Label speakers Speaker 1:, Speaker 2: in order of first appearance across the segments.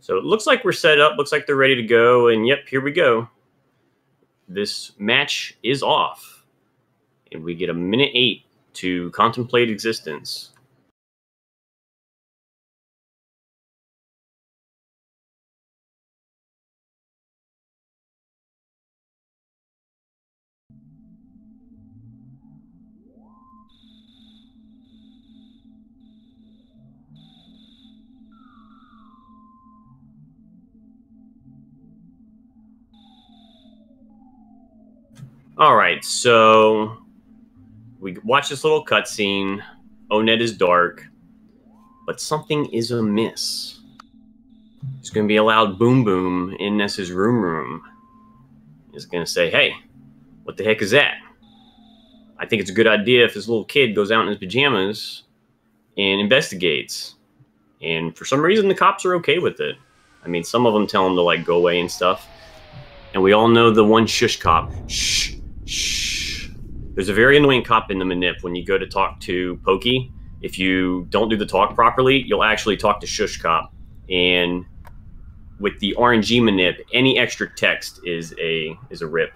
Speaker 1: So it looks like we're set up. Looks like they're ready to go. And yep, here we go. This match is off. And we get a minute 8 to contemplate existence. All right, so we watch this little cutscene. Onet is dark, but something is amiss. There's going to be a loud boom boom in Ness's room. He's going to say, hey, what the heck is that? I think it's a good idea if this little kid goes out in his pajamas and investigates. And for some reason, the cops are okay with it. I mean, some of them tell him to, like, go away and stuff. And we all know the one shush cop. Shh, shh. There's a very annoying cop in the Manip when you go to talk to Pokey. If you don't do the talk properly, you'll actually talk to shush cop. And with the RNG Manip, any extra text is a rip.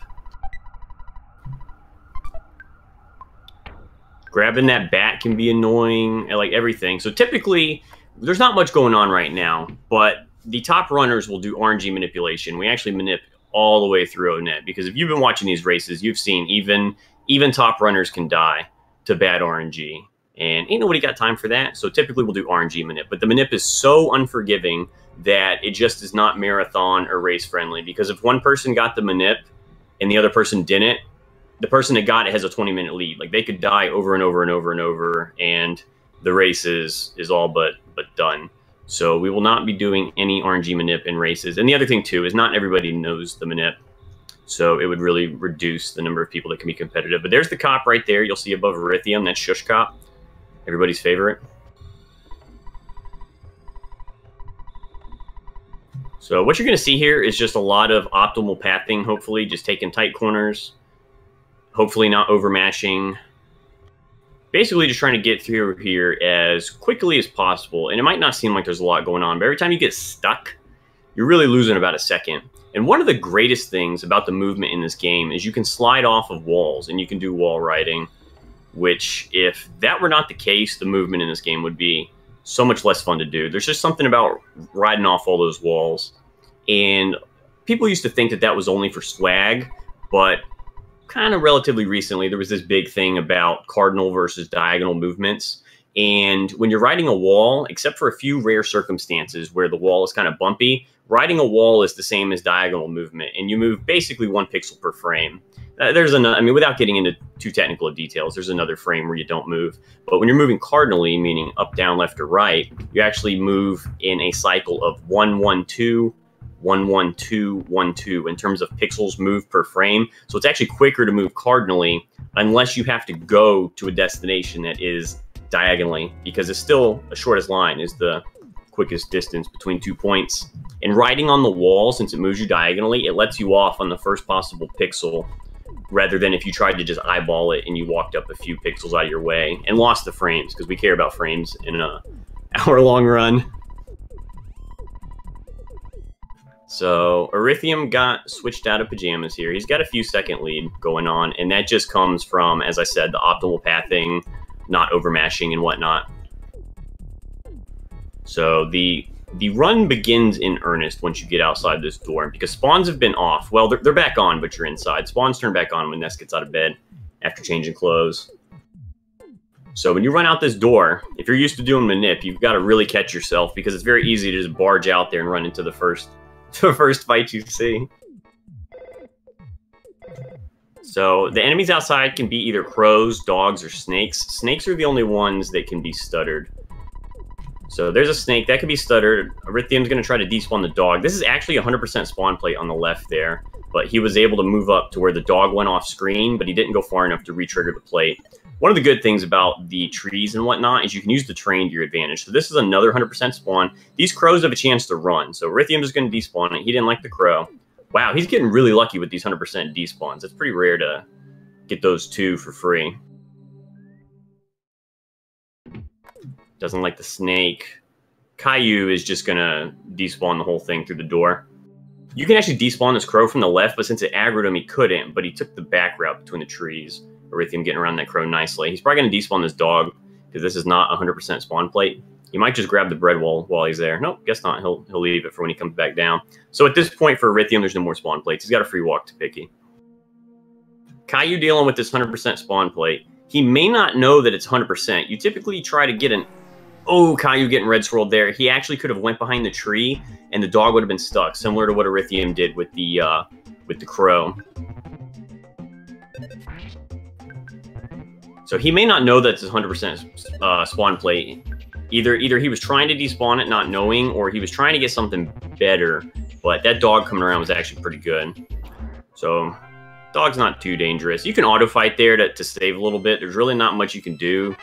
Speaker 1: Grabbing that bat can be annoying, like everything. So typically, there's not much going on right now, but the top runners will do RNG manipulation. We actually manip all the way through Onet, because if you've been watching these races, you've seen even top runners can die to bad RNG. And ain't nobody got time for that, so typically we'll do RNG manip. But the manip is so unforgiving that it just is not marathon or race friendly, because if one person got the manip and the other person didn't, the person that got it has a 20-minute lead. Like, they could die over and over and over and over, and the race is all but done. So we will not be doing any RNG manip in races. And the other thing, too, is not everybody knows the manip. So it would really reduce the number of people that can be competitive. But there's the cop right there. You'll see above Arithium. That's Shush Cop, everybody's favorite. So what you're going to see here is just a lot of optimal pathing, hopefully, just taking tight corners. Hopefully not overmashing. Basically just trying to get through here as quickly as possible. And it might not seem like there's a lot going on, but every time you get stuck, you're really losing about a second. And one of the greatest things about the movement in this game is you can slide off of walls and you can do wall riding, which, if that were not the case, the movement in this game would be so much less fun to do. There's just something about riding off all those walls. And people used to think that that was only for swag, but kind of relatively recently, there was this big thing about cardinal versus diagonal movements. And when you're riding a wall, except for a few rare circumstances where the wall is kind of bumpy, riding a wall is the same as diagonal movement. And you move basically 1 pixel per frame. There's another, I mean, without getting into too technical of details, there's another frame where you don't move. But when you're moving cardinally, meaning up, down, left, or right, you actually move in a cycle of 1, 1, 2, 1, 1, 2, 1, 2 in terms of pixels moved per frame. So it's actually quicker to move cardinally unless you have to go to a destination that is diagonally, because it's still the shortest line is the quickest distance between 2 points. And riding on the wall, since it moves you diagonally, it lets you off on the first possible pixel, rather than if you tried to just eyeball it and you walked up a few pixels out of your way and lost the frames, because we care about frames in an hour-long run. So Arithium got switched out of pajamas here. He's got a few second lead going on, and that just comes from, as I said, the optimal pathing, not overmashing and whatnot. So the run begins in earnest once you get outside this door, because spawns have been off. Well, they're back on, but you're inside. Spawns turn back on when Ness gets out of bed after changing clothes. So when you run out this door, if you're used to doing manip, you've got to really catch yourself, because it's very easy to just barge out there and run into the first fight you see. So the enemies outside can be either crows, dogs, or snakes. Snakes are the only ones that can be stuttered. So there's a snake that can be stuttered. Arithium's going to try to despawn the dog. This is actually 100% spawn plate on the left there, but he was able to move up to where the dog went off screen, but he didn't go far enough to re-trigger the plate. One of the good things about the trees and whatnot is you can use the terrain to your advantage. So this is another 100% spawn. These crows have a chance to run. So Arithium is going to despawn it. He didn't like the crow. Wow, he's getting really lucky with these 100% despawns. It's pretty rare to get those 2 for free. Doesn't like the snake. Caillou is just going to despawn the whole thing through the door. You can actually despawn this crow from the left, but since it aggroed him, he couldn't. But he took the back route between the trees. Arithium getting around that crow nicely. He's probably going to despawn this dog, because this is not 100% spawn plate. He might just grab the bread wall while he's there. Nope, guess not. He'll leave it for when he comes back down. So at this point for Arithium, there's no more spawn plates. He's got a free walk to Picky. Caillou dealing with this 100% spawn plate. He may not know that it's 100%. You typically try to get an... Oh, Caillou getting red swirled there. He actually could have went behind the tree, and the dog would have been stuck, similar to what Arithium did with the crow. So he may not know that it's 100% spawn plate. Either he was trying to despawn it, not knowing, or he was trying to get something better. But that dog coming around was actually pretty good. So, dog's not too dangerous. You can auto fight there to save a little bit. There's really not much you can do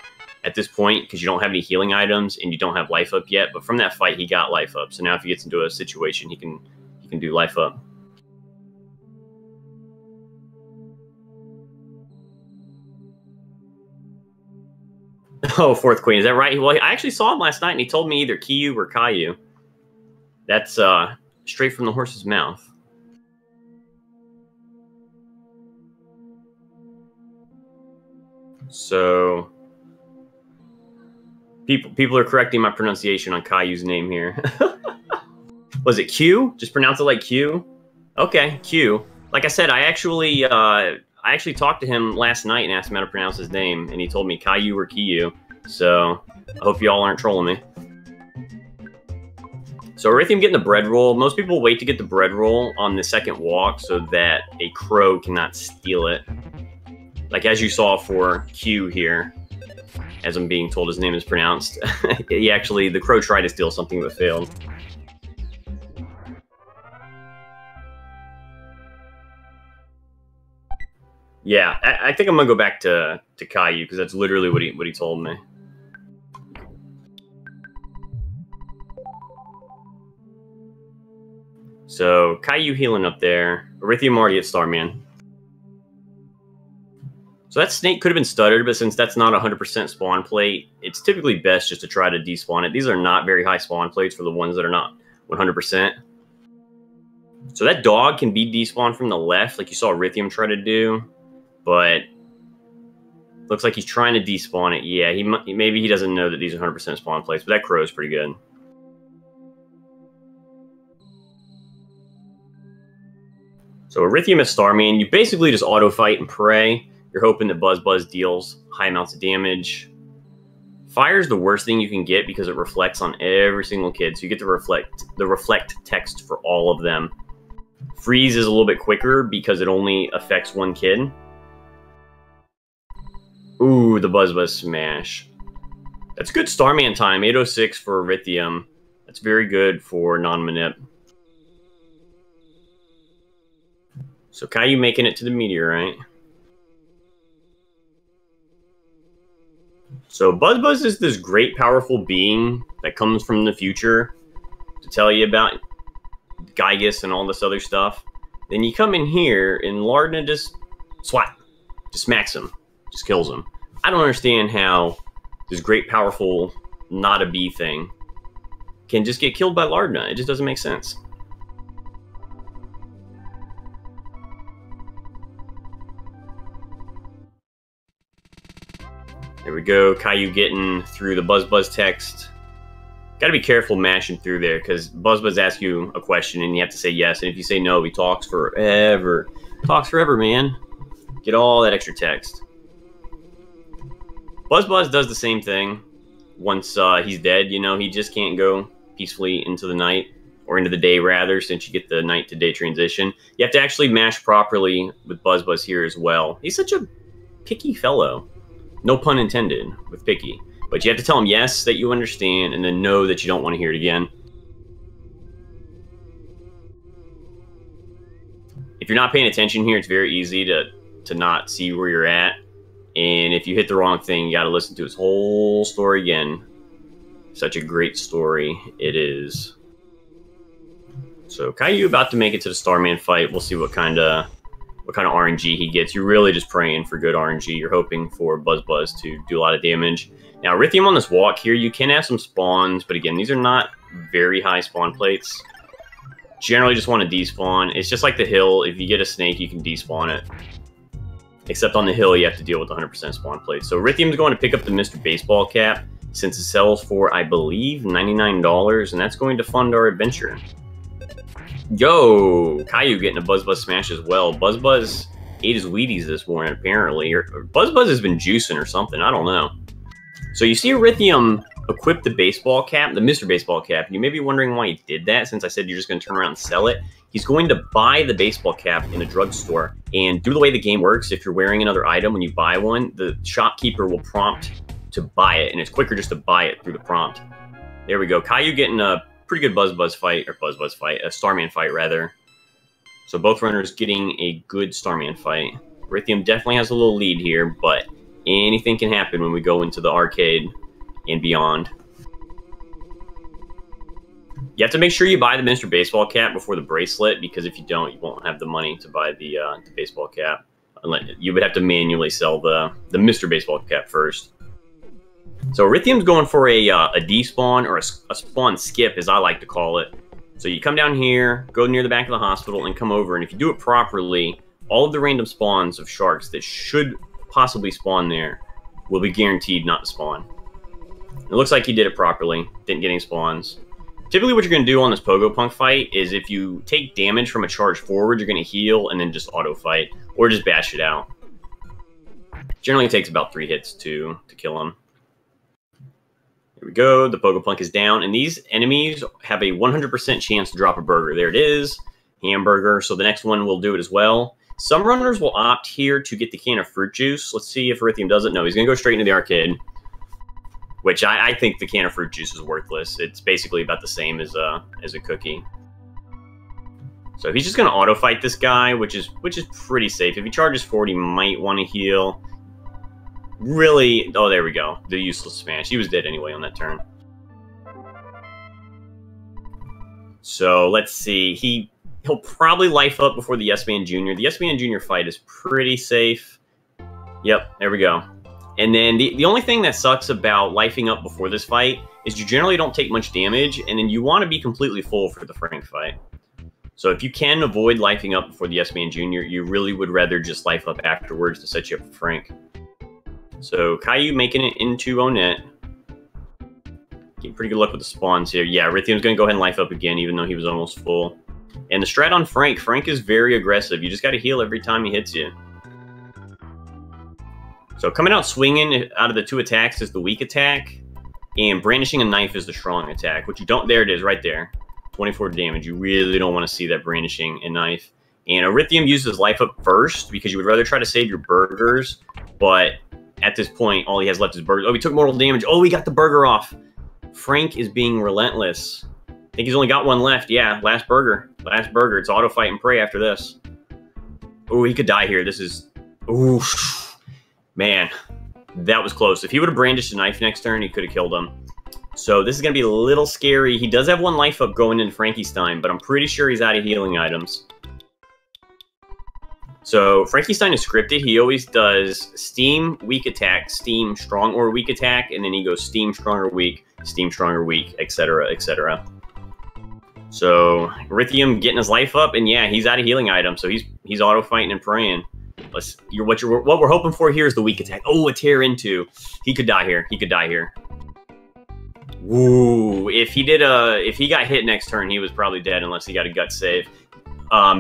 Speaker 1: at this point because you don't have any healing items and you don't have life up yet. But from that fight, he got life up. So now if he gets into a situation, he can do life up. Oh, fourth queen. Is that right? Well, I actually saw him last night, and he told me either Kiyu or Caillou. That's straight from the horse's mouth. So, people are correcting my pronunciation on Caillou's name here. Was it Q? Just pronounce it like Q? Okay, Q. Like I said, I actually talked to him last night and asked him how to pronounce his name, and he told me Caillou or Kiyu. So I hope y'all aren't trolling me. So Arithium getting the bread roll. Most people wait to get the bread roll on the second walk so that a crow cannot steal it. Like as you saw for Q here, as I'm being told his name is pronounced. The crow tried to steal something but failed. Yeah, I think I'm gonna go back to Caillou because that's literally what he told me. So Caillou healing up there. Arithium already at Starman. So that snake could have been stuttered, but since that's not 100% spawn plate, it's typically best just to try to despawn it. These are not very high spawn plates for the ones that are not 100%. So that dog can be despawned from the left, like you saw Arithium try to do. But looks like he's trying to despawn it. Yeah, maybe he doesn't know that these are 100% spawn plates, but that crow is pretty good. So Arithium as Starman, you basically just auto fight and pray. You're hoping that Buzz deals high amounts of damage. Fire is the worst thing you can get because it reflects on every single kid. So you get the reflect text for all of them. Freeze is a little bit quicker because it only affects one kid. Ooh, the Buzz smash. That's good Starman time. 806 for Arithium. That's very good for non-manip. So Caillou making it to the meteorite. So Buzz is this great, powerful being that comes from the future to tell you about Gygus and all this other stuff. Then you come in here and Lardna just swat, just smacks him, just kills him. I don't understand how this great, powerful, not a bee thing can just get killed by Lardna. It just doesn't make sense. There we go. Caillou getting through the Buzz text. Got to be careful mashing through there because Buzz asks you a question and you have to say yes. And if you say no, he talks forever. Talks forever, man. Get all that extra text. Buzz does the same thing once he's dead. You know, he just can't go peacefully into the night or into the day, rather, since you get the night to day transition. You have to actually mash properly with Buzz here as well. He's such a picky fellow. No pun intended with picky. But you have to tell him yes, that you understand, and then no, that you don't want to hear it again. If you're not paying attention here, it's very easy to not see where you're at. And if you hit the wrong thing, you got to listen to his whole story again. Such a great story it is. So Caillou about to make it to the Starman fight. We'll see what kind of what kind of RNG he gets. You're really just praying for good RNG. You're hoping for Buzz to do a lot of damage. Now, Arithium on this walk here, you can have some spawns, but again, these are not very high spawn plates. Generally just want to despawn. It's just like the hill. If you get a snake, you can despawn it. Except on the hill, you have to deal with 100% spawn plates. So Arithium's going to pick up the Mr. Baseball cap, since it sells for, I believe, $99, and that's going to fund our adventure. Yo! Caillou getting a Buzz smash as well. Buzz ate his Wheaties this morning, apparently. Or Buzz has been juicing or something. I don't know. So you see Arithium equip the baseball cap, the Mr. Baseball cap, and you may be wondering why he did that, since I said you're just going to turn around and sell it. He's going to buy the baseball cap in a drugstore, and due to the way the game works, if you're wearing another item when you buy one, the shopkeeper will prompt to buy it, and it's quicker just to buy it through the prompt. There we go. Caillou getting a pretty good Buzz fight, or a Starman fight, rather. So both runners getting a good Starman fight. Arithium definitely has a little lead here, but anything can happen when we go into the arcade and beyond. You have to make sure you buy the Mr. Baseball cap before the bracelet, because if you don't, you won't have the money to buy the baseball cap. You would have to manually sell the Mr. Baseball cap first. So Arithium's going for a despawn, or a spawn skip, as I like to call it. So you come down here, go near the back of the hospital, and come over. And if you do it properly, all of the random spawns of sharks that should possibly spawn there will be guaranteed not to spawn. It looks like he did it properly. Didn't get any spawns. Typically what you're going to do on this Pogo Punk fight is if you take damage from a charge forward, you're going to heal and then just auto fight, or just bash it out. Generally it takes about 3 hits to kill him. Here we go. The Pogo Punk is down, and these enemies have a 100% chance to drop a burger. There it is. Hamburger. So the next one will do it as well. Some runners will opt here to get the can of fruit juice. Let's see if Arithium does it. No, he's going to go straight into the arcade, which I think the can of fruit juice is worthless. It's basically about the same as a cookie. So he's just going to auto fight this guy, which is pretty safe. If he charges 40, he might want to heal. Really, oh, there we go. The useless smash. He was dead anyway on that turn. So let's see. He'll probably life up before the Yes Man Jr. The Yes Man Jr. fight is pretty safe. Yep, there we go. And then the only thing that sucks about lifing up before this fight is you generally don't take much damage, and then you want to be completely full for the Frank fight. So if you can avoid lifing up before the Yes Man Jr., you really would rather just life up afterwards to set you up for Frank. So Caillou making it into Onett. Getting pretty good luck with the spawns here. Yeah, Arithium's going to go ahead and life up again, even though he was almost full. And the strat on Frank is very aggressive. You just got to heal every time he hits you. So coming out swinging out of the 2 attacks is the weak attack, and brandishing a knife is the strong attack, which you don't, there it is right there. 24 damage. You really don't want to see that brandishing a knife. And Arithium uses life up first because you would rather try to save your burgers, but at this point, all he has left is burgers. Oh, he took mortal damage. Oh, he got the burger off. Frank is being relentless. I think he's only got 1 left. Yeah, last burger. Last burger. It's auto fight and pray after this. Oh, he could die here. This is... Oof. Man, that was close. If he would have brandished a knife next turn, he could have killed him. So this is going to be a little scary. He does have 1 life up going into Frankenstein, but I'm pretty sure he's out of healing items. So Frankenstein is scripted. He always does Steam, weak attack, Steam, strong or weak attack, and then he goes Steam, stronger, weak, Steam, stronger, weak, etc., etc. So Arithium getting his life up, and yeah, he's out of healing items, so he's auto fighting and praying. What we're hoping for here is the weak attack. Oh, a tear into. He could die here. He could die here. Woo! If he got hit next turn, he was probably dead unless he got a gut save.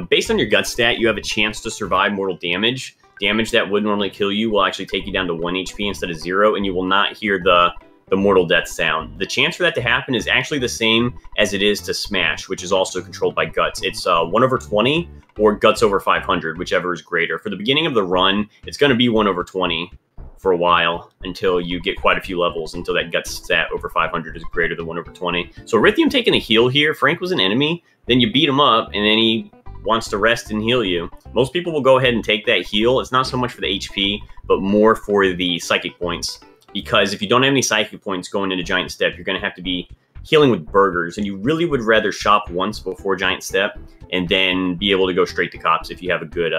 Speaker 1: Based on your gut stat, you have a chance to survive mortal damage. Damage that would normally kill you will actually take you down to 1 HP instead of 0, and you will not hear the mortal death sound. The chance for that to happen is actually the same as it is to smash, which is also controlled by guts. It's 1/20 or guts over 500, whichever is greater. For the beginning of the run, it's going to be 1/20 for a while until you get quite a few levels, until that guts stat over 500 is greater than 1/20. So Arithium taking a heal here. Frank was an enemy. Then you beat him up, and then he wants to rest and heal you. Most people will go ahead and take that heal. It's not so much for the HP, but more for the psychic points. Because if you don't have any psychic points going into Giant Step, you're going to have to be healing with burgers, and you really would rather shop once before Giant Step and then be able to go straight to cops if you have a good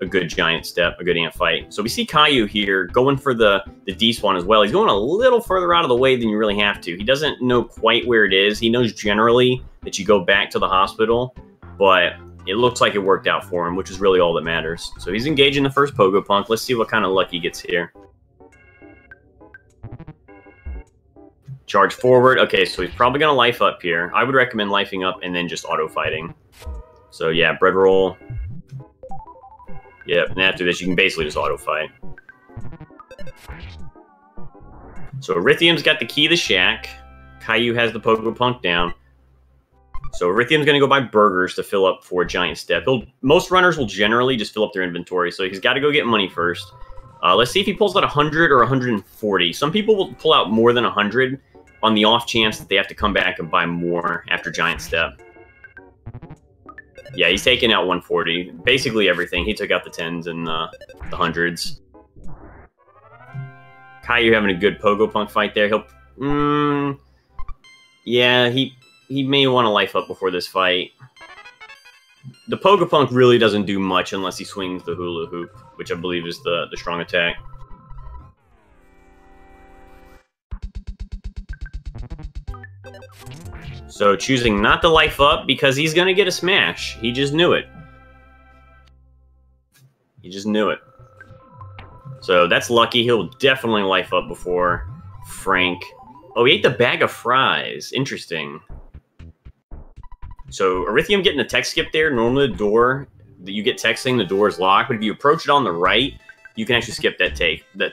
Speaker 1: a good giant step, a good ant fight. So we see Caillou here going for the despawn as well. He's going a little further out of the way than you really have to. He doesn't know quite where it is. He knows generally that you go back to the hospital, but it looks like it worked out for him, which is really all that matters. So he's engaging the first Pogo Punk. Let's see what kind of luck he gets here. Charge forward. Okay, so he's probably going to life up here. I would recommend lifing up and then just auto-fighting. So yeah, bread roll. Yep, and after this, you can basically just auto-fight. So Arithium's got the key to the shack. Caillou has the Pogo Punk down. So Arithium's going to go buy burgers to fill up for a giant step. Most runners will generally just fill up their inventory, so he's got to go get money first. Let's see if he pulls out 100 or 140. Some people will pull out more than 100 on the off chance that they have to come back and buy more after giant step. Yeah, he's taking out 140. Basically everything. He took out the 10s and the 100s. Caillou having a good Pogo Punk fight there. Yeah, he may want to life up before this fight. The Pogo Punk really doesn't do much unless he swings the hula hoop, which I believe is the strong attack. So choosing not to life up because he's going to get a smash. He just knew it. He just knew it. So that's lucky. He'll definitely life up before Frank. Oh, he ate the bag of fries. Interesting. So Arithium getting a tech skip there. Normally the door that you get texting, the door is locked. But if you approach it on the right, you can actually skip that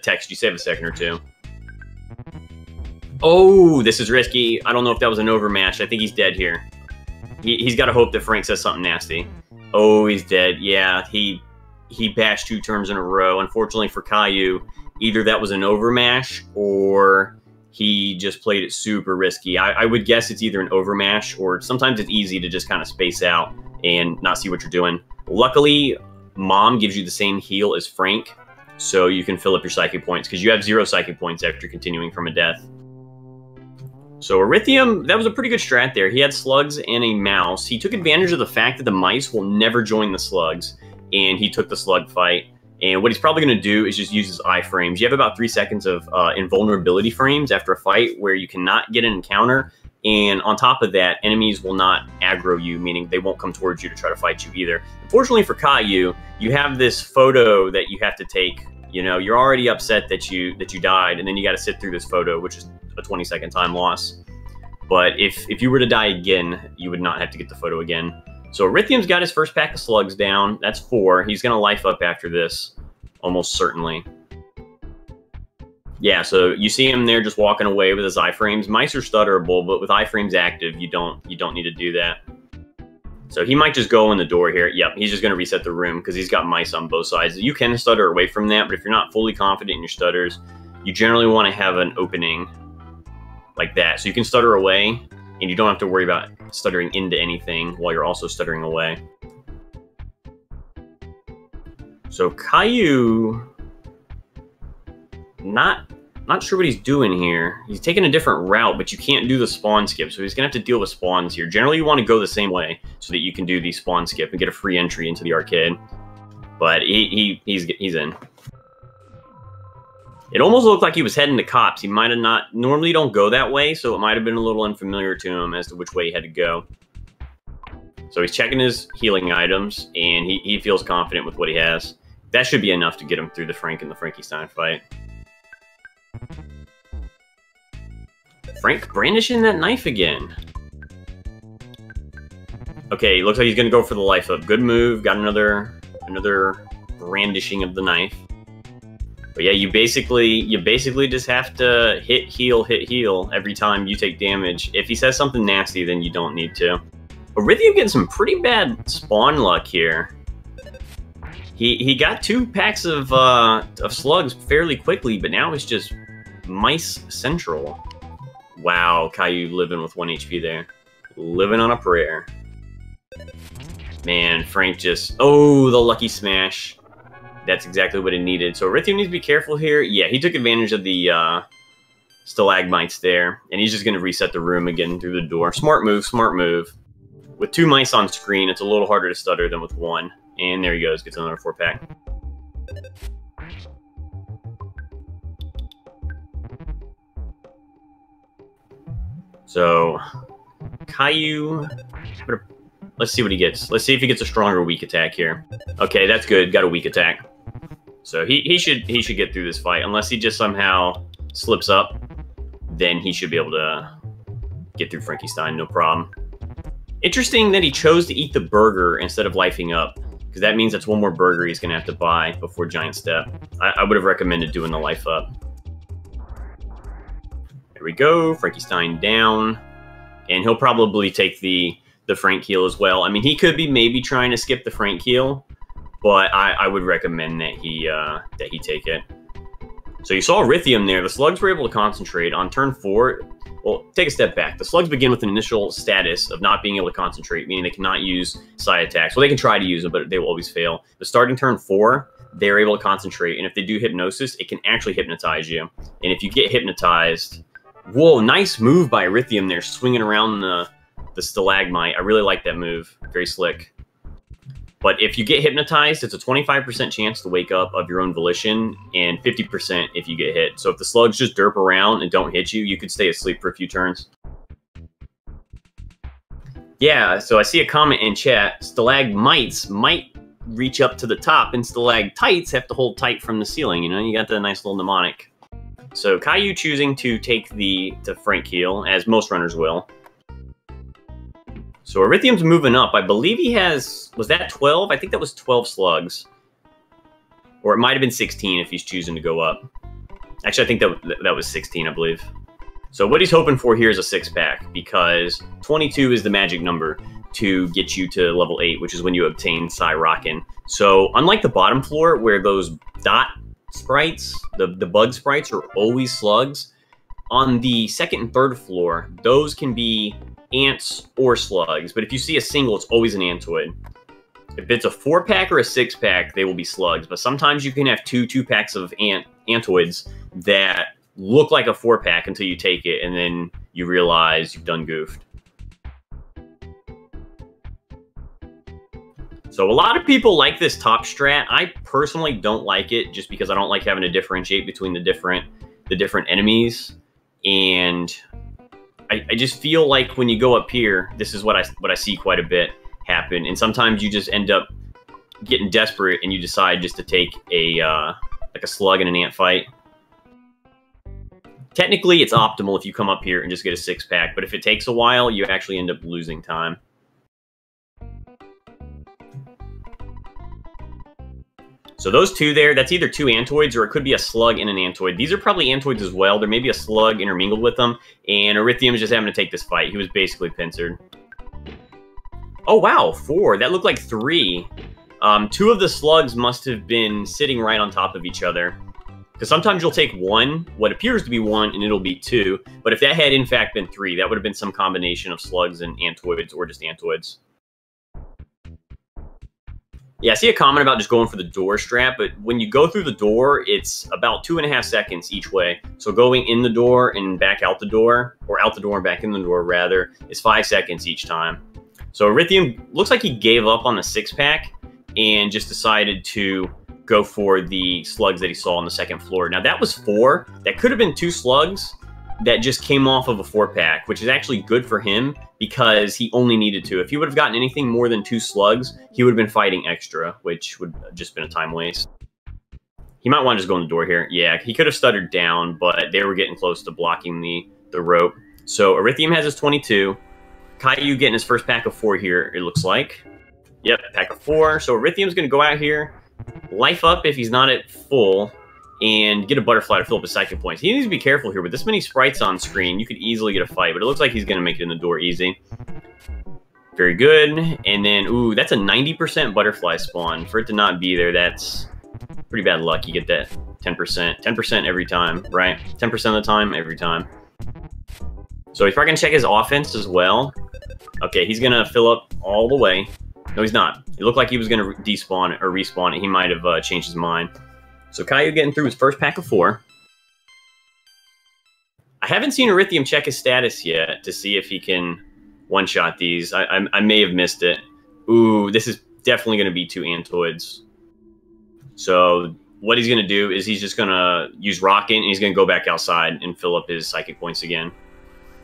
Speaker 1: text. You save a second or two. Oh, this is risky. I don't know if that was an overmatch. I think he's dead here. He's got to hope that Frank says something nasty. Oh, he's dead. Yeah, he bashed 2 turns in a row. Unfortunately for Caillou, either that was an overmash or he just played it super risky. I would guess it's either an overmash or sometimes it's easy to just kind of space out and not see what you're doing. Luckily, Mom gives you the same heal as Frank, so you can fill up your psychic points because you have 0 psychic points after continuing from a death. So Arithium, that was a pretty good strat there. He had slugs and a mouse. He took advantage of the fact that the mice will never join the slugs, and he took the slug fight. And what he's probably going to do is just use his iframes. You have about 3 seconds of invulnerability frames after a fight where you cannot get an encounter. And on top of that, enemies will not aggro you, meaning they won't come towards you to try to fight you either. Unfortunately for Caillou, you have this photo that you have to take. You know, you're already upset that you died, and then you got to sit through this photo, which is a 20-second time loss. But if you were to die again, you would not have to get the photo again. So Arithium's got his first pack of slugs down. That's 4. He's going to life up after this, almost certainly. Yeah, so you see him there just walking away with his iframes. Mice are stutterable, but with iframes active, you don't need to do that. So he might just go in the door here. Yep, he's just going to reset the room because he's got mice on both sides. You can stutter away from that, but if you're not fully confident in your stutters, you generally want to have an opening like that. So you can stutter away, and you don't have to worry about stuttering into anything while you're also stuttering away. So Caillou, not sure what he's doing here. He's taking a different route, but you can't do the spawn skip, so he's going to have to deal with spawns here. Generally, you want to go the same way so that you can do the spawn skip and get a free entry into the arcade. But he's in. It almost looked like he was heading to cops. He might have not. Normally, you don't go that way, so it might have been a little unfamiliar to him as to which way he had to go. So he's checking his healing items, and he feels confident with what he has. That should be enough to get him through the Frank and the Frankenstein fight. Frank brandishing that knife again. Okay, looks like he's going to go for the life up. Good move. Got another brandishing of the knife. But yeah, you basically just have to hit heal every time you take damage. If he says something nasty, then you don't need to. Arithium getting some pretty bad spawn luck here. He got 2 packs of slugs fairly quickly, but now it's just mice central. Wow, Caillou living with 1 HP there. Living on a prayer. Man, Frank just... Oh, the lucky smash. That's exactly what it needed. So Arithium needs to be careful here. Yeah, he took advantage of the stalagmites there, and he's just going to reset the room again through the door. Smart move, smart move. With 2 mice on screen, it's a little harder to stutter than with 1. And there he goes, gets another 4-pack. So, Caillou, let's see what he gets. Let's see if he gets a stronger weak attack here. Okay, that's good. Got a weak attack. So he should get through this fight. Unless he just somehow slips up, then he should be able to get through Frankenstein, no problem. Interesting that he chose to eat the burger instead of lifing up, because that means that's one more burger he's going to have to buy before Giant Step. I would have recommended doing the life up. There we go, Frankenstein down. And he'll probably take the Frank heal as well. I mean, he could be maybe trying to skip the Frank heal, but I would recommend that he take it. So you saw Arithium there. The slugs were able to concentrate on turn 4. Well, take a step back. The slugs begin with an initial status of not being able to concentrate, meaning they cannot use side attacks. Well, they can try to use them, but they will always fail. But starting turn 4, they're able to concentrate, and if they do hypnosis, it can actually hypnotize you. And if you get hypnotized, whoa, nice move by Arithium there, swinging around the stalagmite. I really like that move. Very slick. But if you get hypnotized, it's a 25% chance to wake up of your own volition, and 50% if you get hit. So if the slugs just derp around and don't hit you, you could stay asleep for a few turns. Yeah, so I see a comment in chat. Stalagmites might reach up to the top, and stalactites have to hold tight from the ceiling. You know, you got the nice little mnemonic. So Caillou choosing to take the Frank heal, as most runners will. So Arithium's moving up. I believe he has, was that 12? I think that was 12 slugs. Or it might have been 16 if he's choosing to go up. Actually, I think that was 16, I believe. So what he's hoping for here is a 6-pack, because 22 is the magic number to get you to level 8, which is when you obtain Psy Rockin'. So unlike the bottom floor, where those dot sprites, the bug sprites, are always slugs, on the second and third floor, those can be ants or slugs, but if you see a single, it's always an antoid. If it's a 4-pack or a 6-pack, they will be slugs, but sometimes you can have 2-packs of antoids that look like a 4-pack until you take it, and then you realize you've done goofed. So a lot of people like this top strat. I personally don't like it, just because I don't like having to differentiate between the different enemies, and I just feel like when you go up here, this is what I see quite a bit happen, and sometimes you just end up getting desperate and you decide just to take a like a slug in an ant fight. Technically, it's optimal if you come up here and just get a 6-pack, but if it takes a while, you actually end up losing time. So those two there, that's either 2 antoids or it could be a slug and an antoid. These are probably antoids as well. There may be a slug intermingled with them, and Arithium is just having to take this fight. He was basically pincered. Oh, wow, 4. That looked like 3. 2 of the slugs must have been sitting right on top of each other. Because sometimes you'll take 1, what appears to be 1, and it'll be 2. But if that had, in fact, been 3, that would have been some combination of slugs and antoids, or just antoids. Yeah, I see a comment about just going for the door strap, but when you go through the door, it's about 2.5 seconds each way. So going in the door and back out the door, or out the door and back in the door, rather, is 5 seconds each time. So Arithium looks like he gave up on the 6-pack and just decided to go for the slugs that he saw on the second floor. Now, that was 4. That could have been 2 slugs that just came off of a 4-pack, which is actually good for him because he only needed 2. If he would have gotten anything more than 2 slugs, he would have been fighting extra, which would have just been a time waste. He might want to just go in the door here. Yeah, he could have stuttered down, but they were getting close to blocking the rope. So Arithium has his 22. Caillou getting his first pack of 4 here, it looks like. Yep, pack of 4. So Arithium's going to go out here, life up if he's not at full, and get a butterfly to fill up his psychic points. He needs to be careful here. With this many sprites on screen, you could easily get a fight, but it looks like he's going to make it in the door easy. Very good. And then, ooh, that's a 90% butterfly spawn. For it to not be there, that's pretty bad luck. You get that 10%. 10% every time, right? 10% of the time, every time. So he's probably going to check his offense as well. Okay, he's going to fill up all the way. No, he's not. It looked like he was going to despawn it or respawn it. He might have changed his mind. So Caillou getting through his first pack of 4. I haven't seen Arithium check his status yet to see if he can one-shot these. I may have missed it. Ooh, this is definitely going to be 2 Antoids. So what he's going to do is he's just going to use Rocket, and he's going to go back outside and fill up his Psychic points again.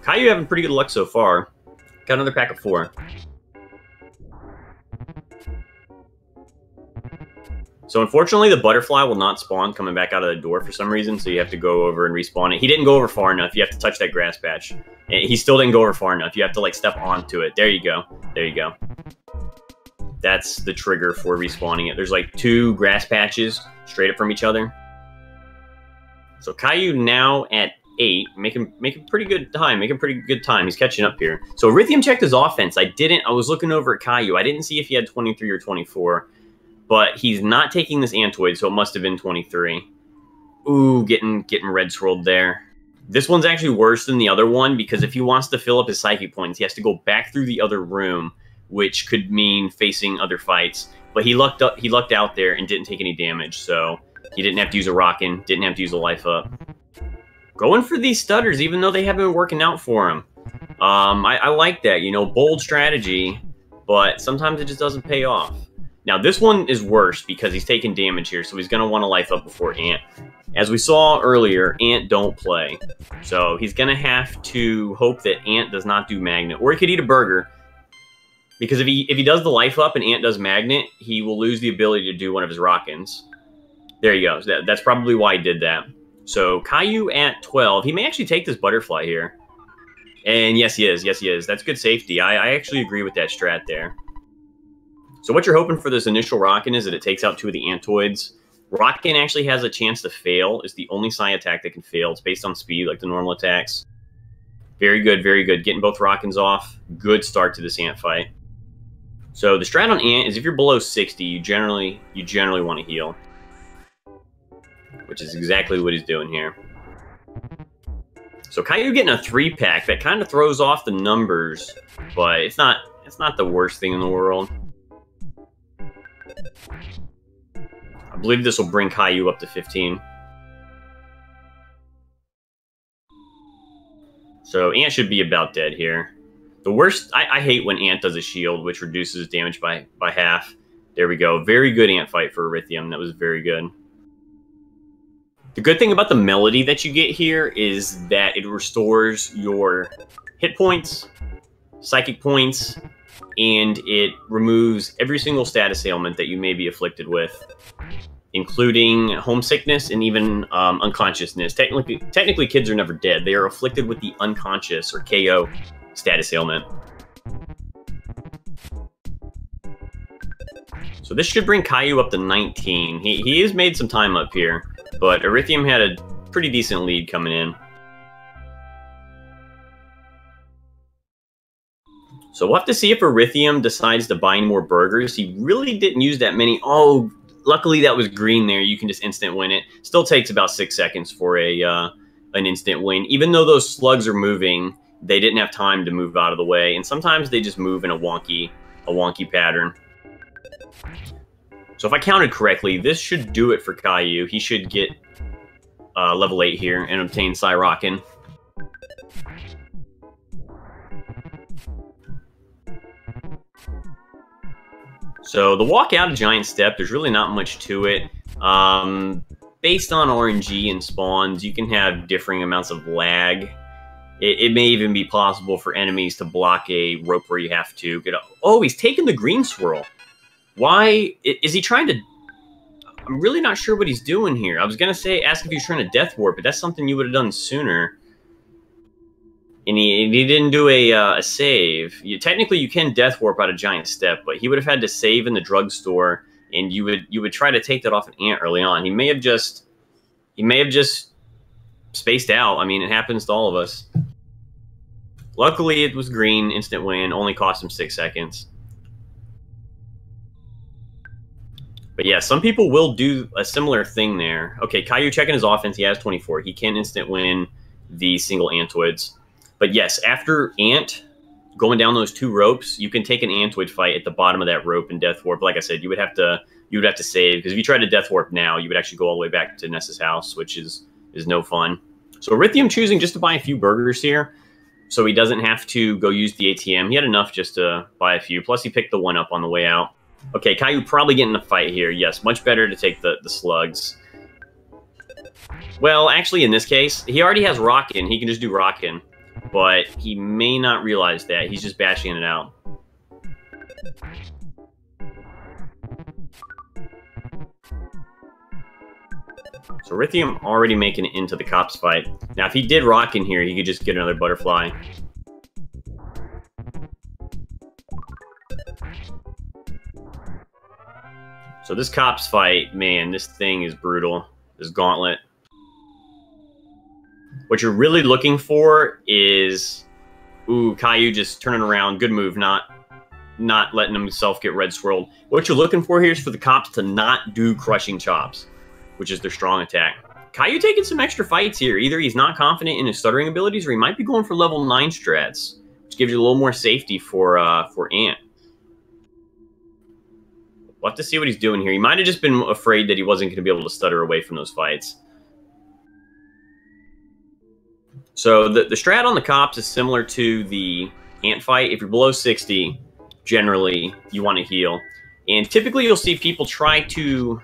Speaker 1: Caillou having pretty good luck so far. Got another pack of 4. So unfortunately, the butterfly will not spawn coming back out of the door for some reason, so you have to go over and respawn it. He didn't go over far enough. You have to touch that grass patch. He still didn't go over far enough. You have to, like, step onto it. There you go. There you go. That's the trigger for respawning it. There's, like, 2 grass patches straight up from each other. So Caillou now at 8, making pretty good time. Making pretty good time. He's catching up here. So Arithium checked his offense. I was looking over at Caillou. I didn't see if he had 23 or 24. But he's not taking this Antoid, so it must have been 23. Ooh, getting red swirled there. This one's actually worse than the other one, because if he wants to fill up his Psychic points, he has to go back through the other room, which could mean facing other fights. But he lucked out there and didn't take any damage, so he didn't have to use a Rockin', didn't have to use a Life Up. Going for these stutters, even though they haven't been working out for him. I like that, you know, bold strategy, but sometimes it just doesn't pay off. Now, this one is worse because he's taking damage here, so he's going to want to Life Up before Ant. As we saw earlier, Ant don't play. So he's going to have to hope that Ant does not do Magnet. Or he could eat a burger, because if he does the Life Up and Ant does Magnet, he will lose the ability to do one of his Rockins. There you go. That's probably why he did that. So Caillou at 12. He may actually take this butterfly here. And yes, he is. Yes, he is. That's good safety. I actually agree with that strat there. So what you're hoping for this initial Rockin' is that it takes out 2 of the Antoids. Rockin' actually has a chance to fail. It's the only Psy attack that can fail. It's based on speed, like the normal attacks. Very good, very good. Getting both Rockins off. Good start to this Ant fight. So the strat on Ant is if you're below 60, you generally want to heal. Which is exactly what he's doing here. So Caillou getting a 3-pack, that kind of throws off the numbers, but it's not the worst thing in the world. I believe this will bring Caillou up to 15. So Ant should be about dead here. The worst, I hate when Ant does a shield, which reduces damage by half. There we go. Very good Ant fight for Arithium. That was very good. The good thing about the melody that you get here is that it restores your hit points, Psychic points, and it removes every single status ailment that you may be afflicted with, including homesickness and even unconsciousness. Technically, kids are never dead. They are afflicted with the unconscious, or KO, status ailment. So this should bring Caillou up to 19. He has made some time up here, but Arithium had a pretty decent lead coming in. So we'll have to see if Arithium decides to buy any more burgers. He really didn't use that many. Oh, luckily that was green there. You can just instant win it. Still takes about 6 seconds for an instant win. Even though those slugs are moving, they didn't have time to move out of the way. And sometimes they just move in a wonky pattern. So if I counted correctly, this should do it for Caillou. He should get level 8 here and obtain Psy Rockin'. So the walk out of Giant Step, there's really not much to it. Based on RNG and spawns, you can have differing amounts of lag. It may even be possible for enemies to block a rope where you have to get up. Oh, he's taking the green swirl. Why is he trying to... I'm really not sure what he's doing here. I was going to say, ask if he's trying to death warp, but that's something you would have done sooner. And he didn't do a save. Technically, you can death warp out of Giant Step, but he would have had to save in the drugstore, and you would try to take that off an Ant early on. He may have just spaced out. I mean, it happens to all of us. Luckily, it was green, instant win, only cost him 6 seconds. But yeah, some people will do a similar thing there. Okay, Caillou checking his offense. He has 24. He can instant win the single Antoids. But yes, after Ant going down those 2 ropes, you can take an Antoid fight at the bottom of that rope and death warp. Like I said, you would have to save, because if you tried to death warp now, you would actually go all the way back to Ness's house, which is no fun. So Arithium choosing just to buy a few burgers here, so he doesn't have to go use the ATM. He had enough just to buy a few. Plus, he picked the one up on the way out. Okay, Caillou probably getting a fight here. Yes, much better to take the slugs. Well, actually, in this case, he already has Rockin'. He can just do Rockin'. But he may not realize that. He's just bashing it out. So Arithium already making it into the cops fight. Now, if he did Rockin' here, he could just get another butterfly. So this cops fight, man, this thing is brutal. This gauntlet. What you're really looking for is, ooh, Caillou just turning around. Good move, not letting himself get red swirled. What you're looking for here is for the cops to not do crushing chops, which is their strong attack. Caillou taking some extra fights here. Either he's not confident in his stuttering abilities, or he might be going for level 9 strats, which gives you a little more safety for Ant. We'll have to see what he's doing here. He might have just been afraid that he wasn't going to be able to stutter away from those fights. So the strat on the cops is similar to the Ant fight. If you're below 60, generally, you want to heal. And typically, you'll see people try to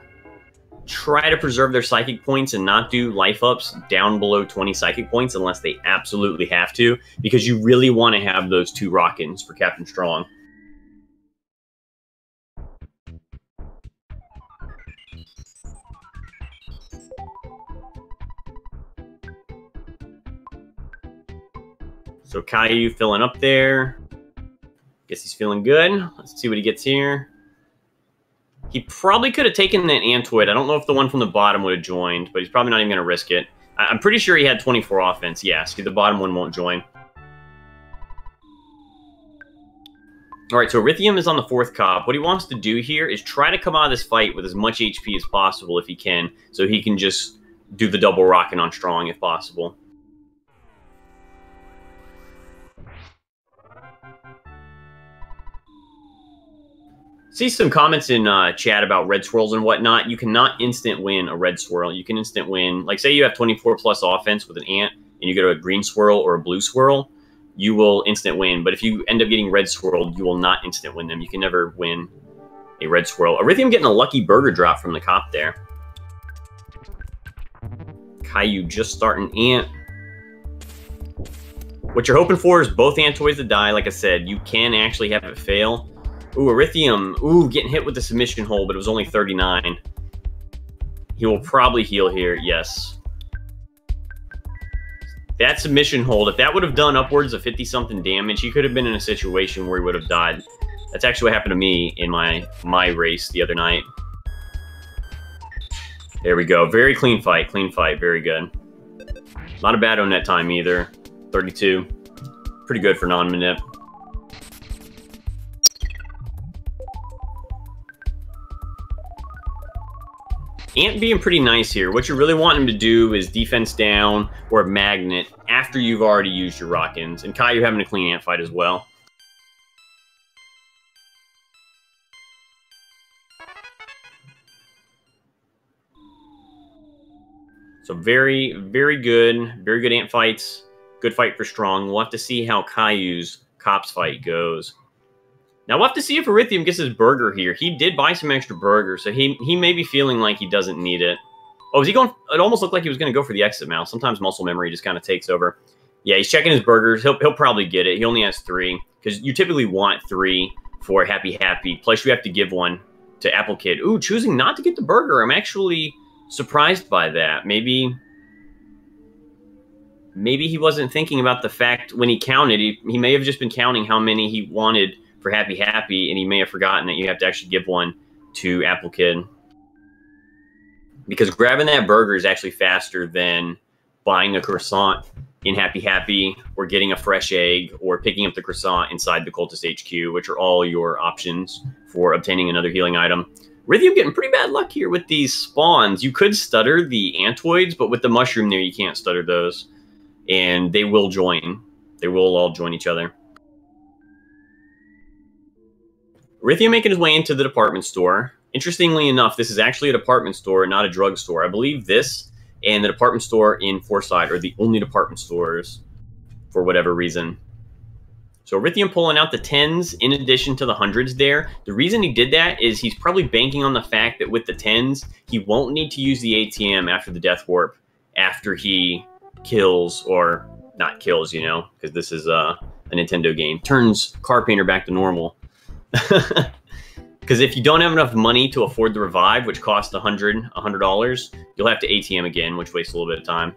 Speaker 1: preserve their psychic points and not do life ups down below 20 psychic points unless they absolutely have to, because you really want to have those 2 Rockins for Captain Strong. So Caillou filling up there. Guess he's feeling good. Let's see what he gets here. He probably could have taken that Antoid. I don't know if the one from the bottom would have joined, but he's probably not even going to risk it. I'm pretty sure he had 24 offense. Yeah, see, the bottom one won't join. All right, so Arithium is on the 4th cop. What he wants to do here is try to come out of this fight with as much HP as possible if he can, so he can just do the double rockin' on Strong if possible. See some comments in chat about red swirls and whatnot. You cannot instant win a red swirl. You can instant win, like say you have 24 plus offense with an Ant and you go to a green swirl or a blue swirl, you will instant win. But if you end up getting red swirled, you will not instant win them. You can never win a red swirl. Arithium getting a lucky burger drop from the cop there. Caillou just starting Ant. What you're hoping for is both Antoids to die. Like I said, you can actually have it fail. Ooh, Arithium. Ooh, getting hit with the submission hold, but it was only 39. He will probably heal here, yes. That submission hold, if that would have done upwards of 50-something damage, he could have been in a situation where he would have died. That's actually what happened to me in my race the other night. There we go. Very clean fight, very good. Not a bad on that time either. 32. Pretty good for non-manip. Ant being pretty nice here. What you really want him to do is defense down or a magnet after you've already used your Rockins. And Caillou having a clean Ant fight as well. So very, very good Ant fights. Good fight for Strong. We'll have to see how Caillou's cops fight goes. Now, we'll have to see if Arithium gets his burger here. He did buy some extra burgers, so he may be feeling like he doesn't need it. Oh, is he going? It almost looked like he was going to go for the exit mouse. Sometimes muscle memory just kind of takes over. Yeah, he's checking his burgers. He'll probably get it. He only has 3, because you typically want 3 for Happy Happy. Plus, you have to give one to Apple Kid. Ooh, choosing not to get the burger. I'm actually surprised by that. Maybe he wasn't thinking about the fact when he counted. He may have just been counting how many he wanted for Happy Happy, and he may have forgotten that you have to actually give one to Apple Kid. Because grabbing that burger is actually faster than buying a croissant in Happy Happy, or getting a fresh egg, or picking up the croissant inside the Cultist HQ, which are all your options for obtaining another healing item. Arithium getting pretty bad luck here with these spawns. You could stutter the Antoids, but with the mushroom there, you can't stutter those. And they will join. They will all join each other. Arithium making his way into the department store. Interestingly enough, this is actually a department store, not a drugstore. I believe this and the department store in Forsyth are the only department stores for whatever reason. So Arithium pulling out the 10s in addition to the 100s there. The reason he did that is he's probably banking on the fact that with the 10s, he won't need to use the ATM after the Death Warp, after he kills, or not kills, you know, because this is a Nintendo game, turns Car Painter back to normal. Because if you don't have enough money to afford the revive, which costs $100, you'll have to ATM again, which wastes a little bit of time.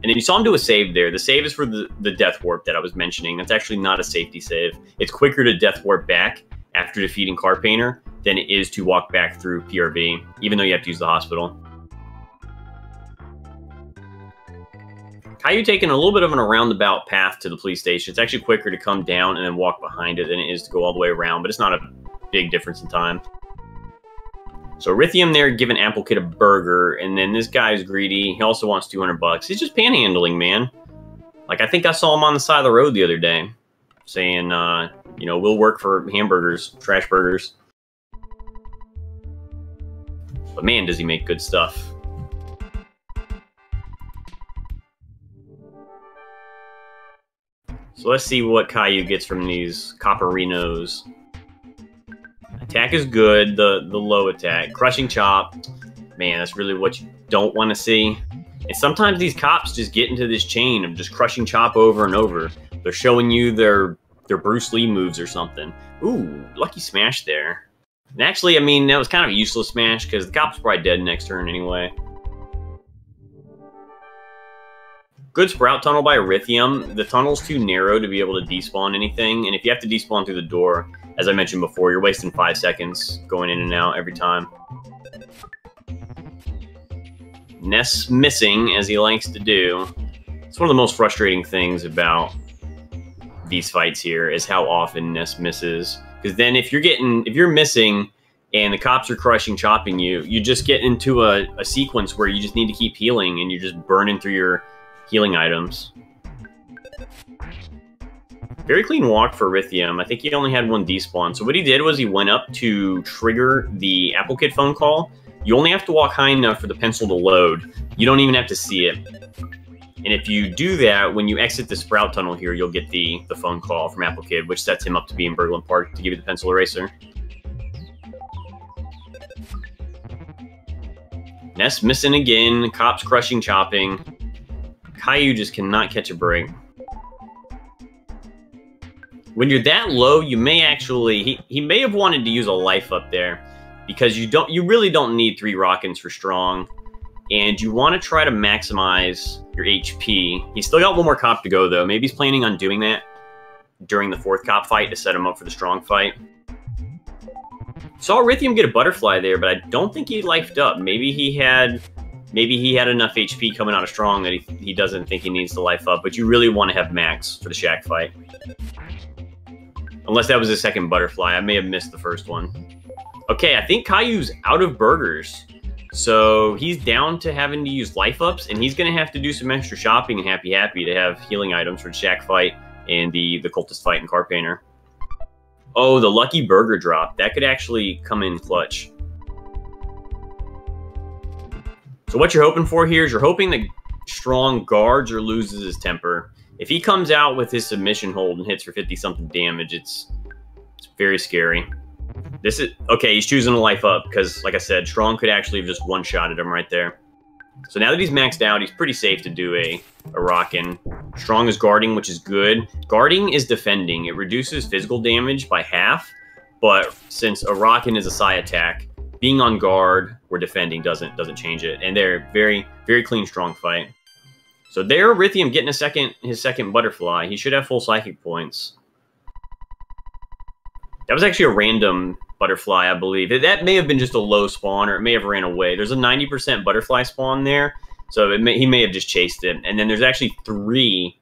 Speaker 1: And then you saw him do a save there. The save is for the Death Warp that I was mentioning. That's actually not a safety save. It's quicker to Death Warp back after defeating Car Painter than it is to walk back through PRV, even though you have to use the hospital. Caillou taking a little bit of an roundabout path to the police station. It's actually quicker to come down and then walk behind it than it is to go all the way around, but it's not a big difference in time. So Arithium there giving Apple Kid a burger, and then this guy's greedy. He also wants 200 bucks. He's just panhandling, man. Like, I think I saw him on the side of the road the other day saying, you know, we'll work for hamburgers, trash burgers. But man, does he make good stuff. So let's see what Caillou gets from these Copperinos. Attack is good, the low attack. Crushing Chop, man, that's really what you don't want to see. And sometimes these cops just get into this chain of just Crushing Chop over and over. They're showing you their Bruce Lee moves or something. Ooh, lucky smash there. And actually, I mean, that was kind of a useless smash because the cop's probably dead next turn anyway. Good Sprout Tunnel by Arithium. The tunnel's too narrow to be able to despawn anything, and if you have to despawn through the door, as I mentioned before, you're wasting 5 seconds going in and out every time. Ness missing, as he likes to do. It's one of the most frustrating things about these fights here, is how often Ness misses. Because then if you're missing and the cops are Crushing Chopping you, you just get into a sequence where you just need to keep healing and you're just burning through your healing items. Very clean walk for Arithium. I think he only had 1 despawn. So what he did was he went up to trigger the Apple Kid phone call. You only have to walk high enough for the pencil to load. You don't even have to see it. And if you do that, when you exit the Sprout Tunnel here, you'll get the phone call from Apple Kid, which sets him up to be in Berglund Park to give you the pencil eraser. Ness missing again. Cops Crushing Chopping. Caillou just cannot catch a break. When you're that low, you may actually... He may have wanted to use a life up there, because you really don't need 3 Rockins for strong, and you want to try to maximize your HP. He's still got 1 more cop to go, though. Maybe he's planning on doing that during the 4th cop fight to set him up for the strong fight. Saw Arithium get a butterfly there, but I don't think he lifed up. Maybe he had enough HP coming out of strong that he doesn't think he needs to life up, but you really want to have max for the Shack fight. Unless that was his 2nd butterfly. I may have missed the 1st one. Okay, I think Caillou's out of burgers. So he's down to having to use life ups, and he's going to have to do some extra shopping and Happy to have healing items for the Shack fight and the cultist fight and Car Painter. Oh, the lucky burger drop. That could actually come in clutch. So what you're hoping for here is you're hoping that strong guards or loses his temper. If he comes out with his submission hold and hits for 50-something damage, it's very scary. This is... Okay, he's choosing to life up because, like I said, strong could actually have just one-shotted him right there. So now that he's maxed out, he's pretty safe to do a Rockin'. Strong is guarding, which is good. Guarding is defending. It reduces physical damage by half, but since a Rockin' is a psi attack, being on guard or defending doesn't change it. And they're very, very clean strong fight. So there, Arithium getting his second butterfly. He should have full psychic points. That was actually a random butterfly, I believe. That may have been just a low spawn, or it may have ran away. There's a 90% butterfly spawn there, so he may have just chased it. And then there's actually 3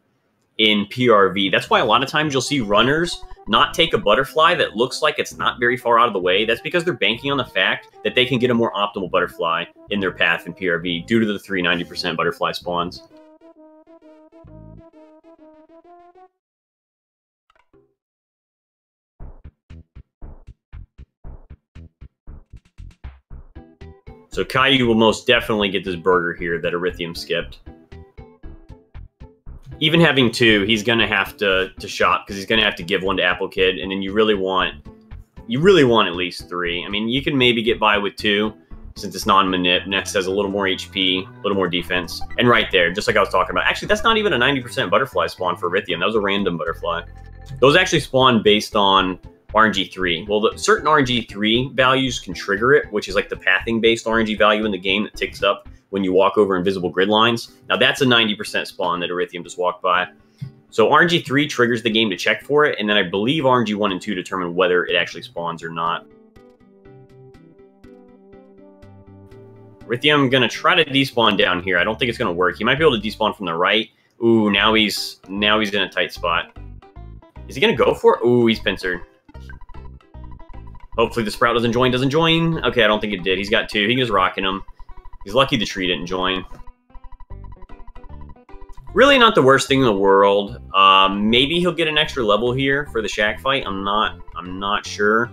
Speaker 1: in PRV. That's why a lot of times you'll see runners not take a butterfly that looks like it's not very far out of the way. That's because they're banking on the fact that they can get a more optimal butterfly in their path in PRV due to the 3 90% butterfly spawns. So Caillou will most definitely get this burger here that Arithium skipped. even having 2, he's gonna have to shop because he's gonna have to give 1 to Apple Kid, and then you really want at least 3. I mean, you can maybe get by with 2 since it's non-manip. Next has a little more HP, a little more defense, and right there, just like I was talking about. Actually, that's not even a 90% butterfly spawn for Arithium. That was a random butterfly. Those actually spawn based on RNG 3. Well, certain RNG 3 values can trigger it, which is like the pathing-based RNG value in the game that ticks up when you walk over invisible grid lines. Now, that's a 90% spawn that Arithium just walked by. So RNG 3 triggers the game to check for it, and then I believe RNG 1 and 2 determine whether it actually spawns or not. Arithium gonna try to despawn down here. I don't think it's gonna work. He might be able to despawn from the right. Ooh, now he's in a tight spot. Is he gonna go for it? Ooh, he's pincered. Hopefully the Sprout doesn't join. Okay, I don't think it did. He's got 2. He was rocking him. He's lucky the tree didn't join. Really not the worst thing in the world. Maybe he'll get an extra level here for the shack fight. I'm not sure.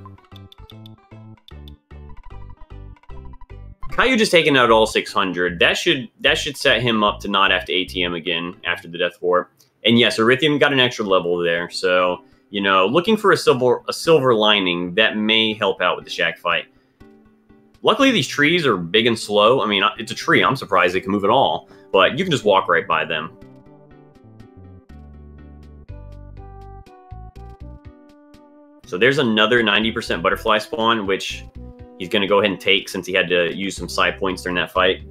Speaker 1: Caillou just taking out all 600. That should set him up to not have to ATM again after the Death Warp. And yes, Arithium got an extra level there. So, you know, looking for a silver lining, that may help out with the shack fight. Luckily, these trees are big and slow. I mean, it's a tree. I'm surprised they can move at all. But you can just walk right by them. So there's another 90% butterfly spawn, which he's going to go ahead and take since he had to use some side points during that fight.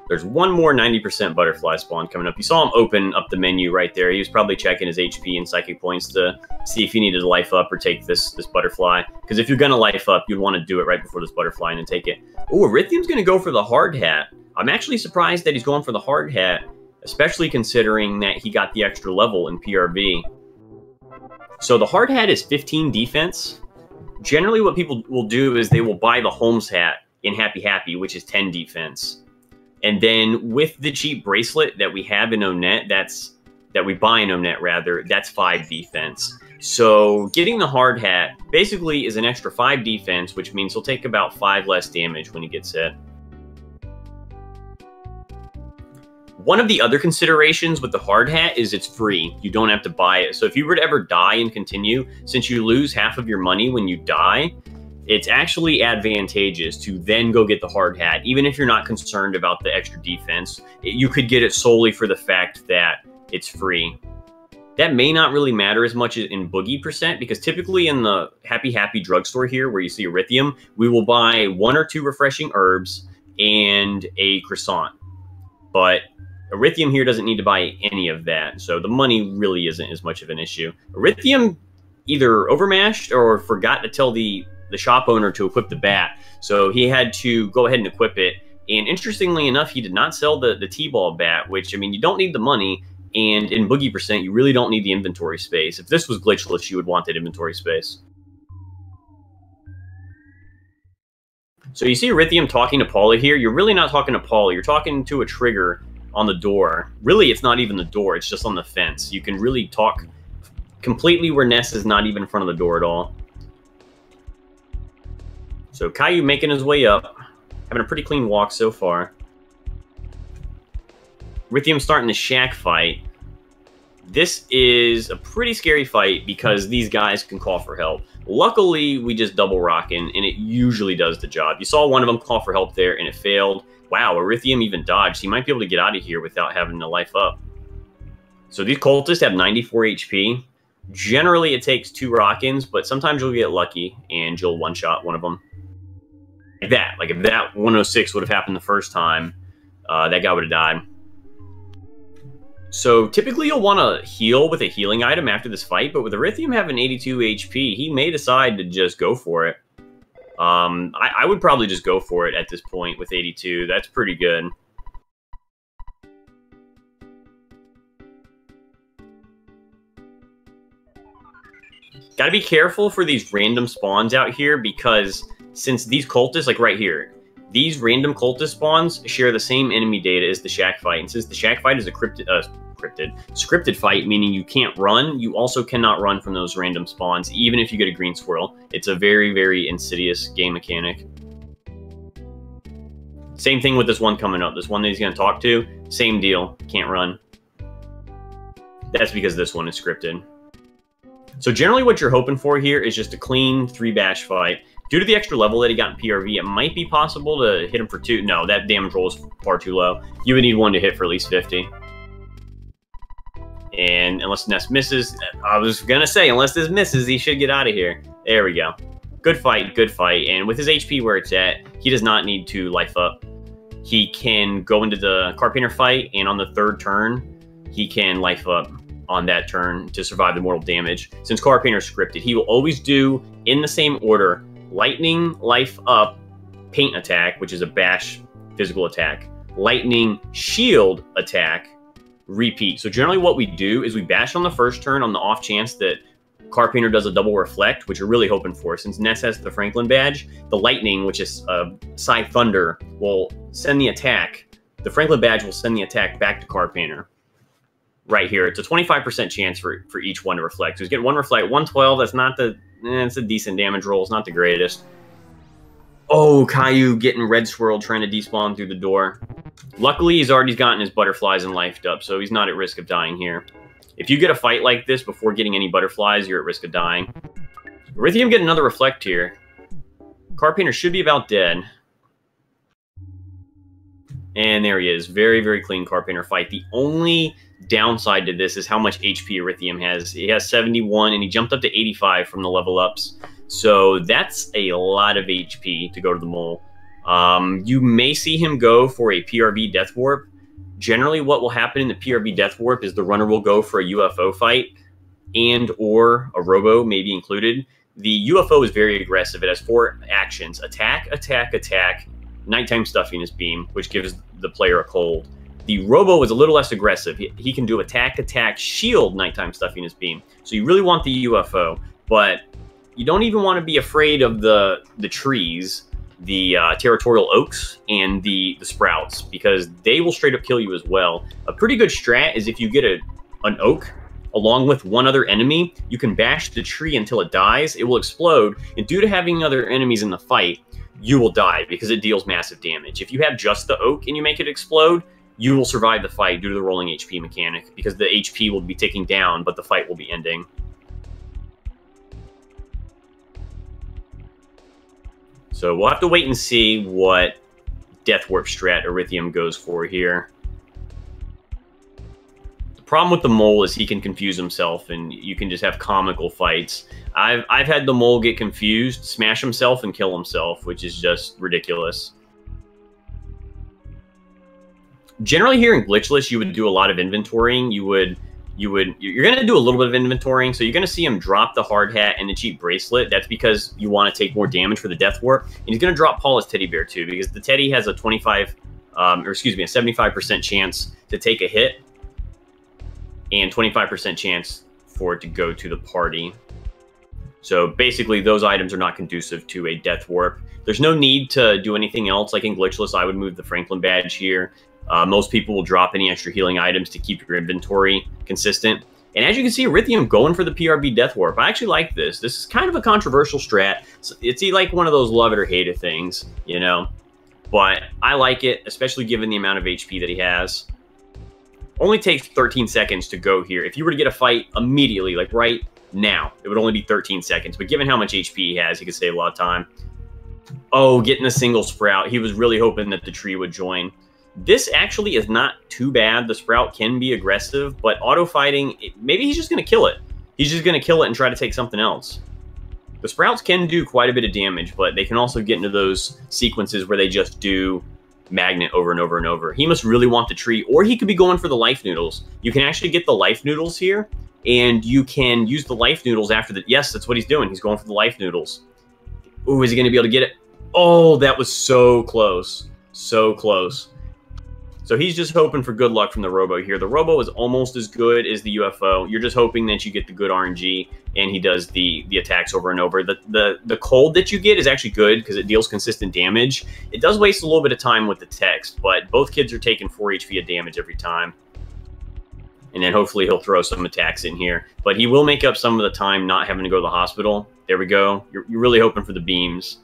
Speaker 1: There's one more 90% butterfly spawn coming up. You saw him open up the menu right there. He was probably checking his HP and psychic points to see if he needed to life up or take this butterfly. Because if you're going to life up, you'd want to do it right before this butterfly and then take it. Oh, Arithium's going to go for the hard hat. I'm actually surprised that he's going for the hard hat, especially considering that he got the extra level in PRV. So the hard hat is 15 defense. Generally what people will do is they will buy the Holmes hat in Happy Happy, which is 10 defense. And then with the cheap bracelet that we have in Onet, that we buy in Onet rather, that's 5 defense. So getting the hard hat basically is an extra 5 defense, which means he'll take about 5 less damage when he gets hit. One of the other considerations with the hard hat is it's free. You don't have to buy it. So if you were to ever die and continue, since you lose half of your money when you die, it's actually advantageous to then go get the hard hat. Even if you're not concerned about the extra defense, you could get it solely for the fact that it's free. That may not really matter as much in Boogie percent, because typically in the Happy Happy drugstore here, where you see Arithium, we will buy 1 or 2 refreshing herbs and a croissant. But Arithium here doesn't need to buy any of that, so the money really isn't as much of an issue. Arithium either overmashed or forgot to tell the shop owner to equip the bat, so he had to go ahead and equip it. And interestingly enough, he did not sell the T-ball bat, which, I mean, you don't need the money, and in Boogie percent, you really don't need the inventory space. If this was glitchless, you would want that inventory space. So you see Arithium talking to Paula here. You're really not talking to Paula. You're talking to a trigger on the door. Really, it's not even the door. It's just on the fence. You can really talk completely where Ness is not even in front of the door at all. So Caillou making his way up, having a pretty clean walk so far. Arithium starting the shack fight. This is a pretty scary fight because these guys can call for help. Luckily, we just double rocking, and it usually does the job. You saw one of them call for help there, and it failed. Wow, Arithium even dodged. He might be able to get out of here without having to life up. So these cultists have 94 HP. Generally, it takes 2 rock-ins, but sometimes you'll get lucky, and you'll one-shot one of them. Like if that 106 would have happened the first time, that guy would have died. So typically you'll want to heal with a healing item after this fight, but with Arithium having 82 HP, he may decide to just go for it. I would probably just go for it at this point with 82. That's pretty good. Gotta be careful for these random spawns out here, because since these cultists, like right here, these random cultist spawns share the same enemy data as the shack fight. And since the shack fight is a scripted fight, meaning you can't run, you also cannot run from those random spawns, even if you get a green squirrel. It's a very, very insidious game mechanic. Same thing with this one coming up. This one that he's going to talk to, same deal. Can't run. That's because this one is scripted. So generally what you're hoping for here is just a clean 3-bash fight. Due to the extra level that he got in PRV, it might be possible to hit him for 2. No, that damage roll is far too low. You would need one to hit for at least 50. And unless Ness misses, I was going to say, unless this misses, he should get out of here. There we go. Good fight, good fight. And with his HP where it's at, he does not need to life up. He can go into the Card Painter fight, and on the 3rd turn, he can life up on that turn to survive the mortal damage. Since Card Painter is scripted, he will always do, in the same order, Lightning, life up, paint attack, which is a bash physical attack. Lightning, shield attack, repeat. So generally what we do is we bash on the 1st turn on the off chance that Card Painter does a double reflect, which you're really hoping for. Since Ness has the Franklin badge, the Lightning, which is Psy Thunder, will send the attack. The Franklin badge will send the attack back to Card Painter. Right here, it's a 25% chance for each one to reflect. So he's getting 1 reflect, 112. That's not the... it's a decent damage roll. It's not the greatest. Oh, Caillou getting red swirled, trying to despawn through the door. Luckily, he's already gotten his butterflies and lifed up, so he's not at risk of dying here. If you get a fight like this before getting any butterflies, you're at risk of dying. Arithium getting another reflect here. Card Painter should be about dead. And there he is. Very, very clean Card Painter fight. The only downside to this is how much HP Arithium has. He has 71, and he jumped up to 85 from the level ups. So that's a lot of HP to go to the mole. You may see him go for a PRV Death Warp. Generally, what will happen in the PRV Death Warp is the runner will go for a UFO fight and or a Robo may be included. The UFO is very aggressive. It has 4 actions. Attack, attack, attack, nighttime stuffiness beam, which gives the player a cold. The Robo is a little less aggressive. He can do attack, attack, shield, nighttime stuffiness beam. So you really want the UFO, but you don't even want to be afraid of the trees, the territorial oaks, and the sprouts, because they will straight up kill you as well. A pretty good strat is if you get an oak along with one other enemy, you can bash the tree until it dies. It will explode, and due to having other enemies in the fight, you will die because it deals massive damage. If you have just the oak and you make it explode, you will survive the fight due to the rolling HP mechanic, because the HP will be ticking down, but the fight will be ending. So we'll have to wait and see what Death Warp strat Arithium goes for here. The problem with the mole is he can confuse himself, and you can just have comical fights. I've had the mole get confused, smash himself, and kill himself, which is just ridiculous. Generally here in Glitchless, you would do a lot of inventorying. You're going to do a little bit of inventorying, so you're going to see him drop the hard hat and the cheap bracelet. That's because you want to take more damage for the Death Warp. And he's going to drop Paula's teddy bear too, because the teddy has a 75% chance to take a hit and 25% chance for it to go to the party. So basically, those items are not conducive to a Death Warp. There's no need to do anything else. Like in Glitchless, I would move the Franklin badge here. Most people will drop any extra healing items to keep your inventory consistent. And as you can see, Arithium going for the PRB Death Warp. I actually like this. This is kind of a controversial strat. It's like one of those love it or hate it things, you know. But I like it, especially given the amount of HP that he has. Only takes 13 seconds to go here. If you were to get a fight immediately, like right now, it would only be 13 seconds. But given how much HP he has, he could save a lot of time. Oh, getting a single sprout. He was really hoping that the tree would join. This actually is not too bad. The Sprout can be aggressive, but auto-fighting, maybe he's just going to kill it. He's just going to kill it and try to take something else. The Sprouts can do quite a bit of damage, but they can also get into those sequences where they just do magnet over and over and over. He must really want the tree, or he could be going for the life noodles. You can actually get the life noodles here, and you can use the life noodles after the... Yes, that's what he's doing. He's going for the life noodles. Ooh, is he going to be able to get it? Oh, that was so close. So close. So he's just hoping for good luck from the Robo here. The Robo is almost as good as the UFO. You're just hoping that you get the good RNG, and he does the attacks over and over. The cold that you get is actually good because it deals consistent damage. It does waste a little bit of time with the text, but both kids are taking 4 HP of damage every time. And then hopefully he'll throw some attacks in here. But he will make up some of the time not having to go to the hospital. There we go. You're really hoping for the beams.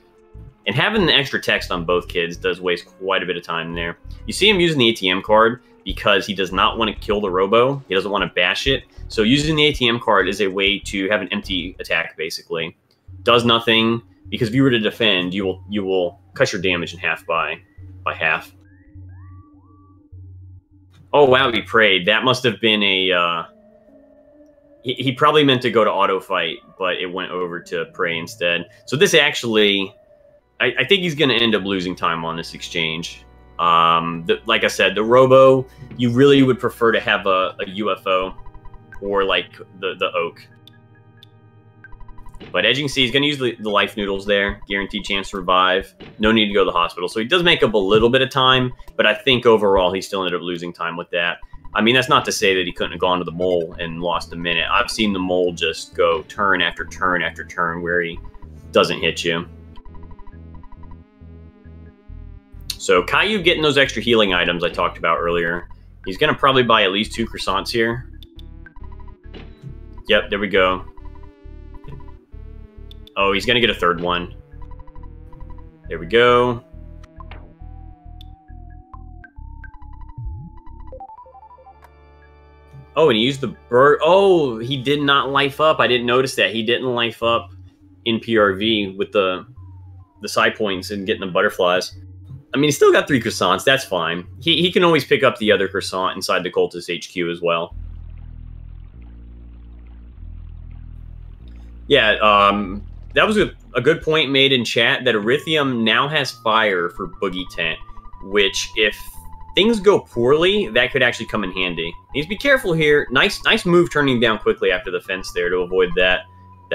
Speaker 1: And having the extra text on both kids does waste quite a bit of time there. You see him using the ATM card because he does not want to kill the robo. He doesn't want to bash it. So using the ATM card is a way to have an empty attack, basically. Does nothing, because if you were to defend, you will cut your damage in half by half. Oh, wow, he prayed. That must have been a... He probably meant to go to auto fight, but it went over to pray instead. So this actually... I think he's going to end up losing time on this exchange. Like I said, the robo, you really would prefer to have a UFO or like the oak. But as you can see, he's going to use the life noodles there. Guaranteed chance to revive. No need to go to the hospital. So he does make up a little bit of time, but I think overall he still ended up losing time with that. I mean, that's not to say that he couldn't have gone to the mole and lost a minute. I've seen the mole just go turn after turn after turn where he doesn't hit you. So Caillou getting those extra healing items I talked about earlier. He's going to probably buy at least 2 croissants here. Yep, there we go. Oh, he's going to get a 3rd one. There we go. Oh, and he used the bird. Oh, he did not life up. I didn't notice that. He didn't life up in PRV with the side points and getting the butterflies. I mean, he still got 3 croissants. That's fine. He can always pick up the other croissant inside the Cultist HQ as well. Yeah, that was a good point made in chat that Arithium now has fire for Boogie Tent, which if things go poorly, that could actually come in handy. Needs to be careful here. Nice move turning down quickly after the fence there to avoid that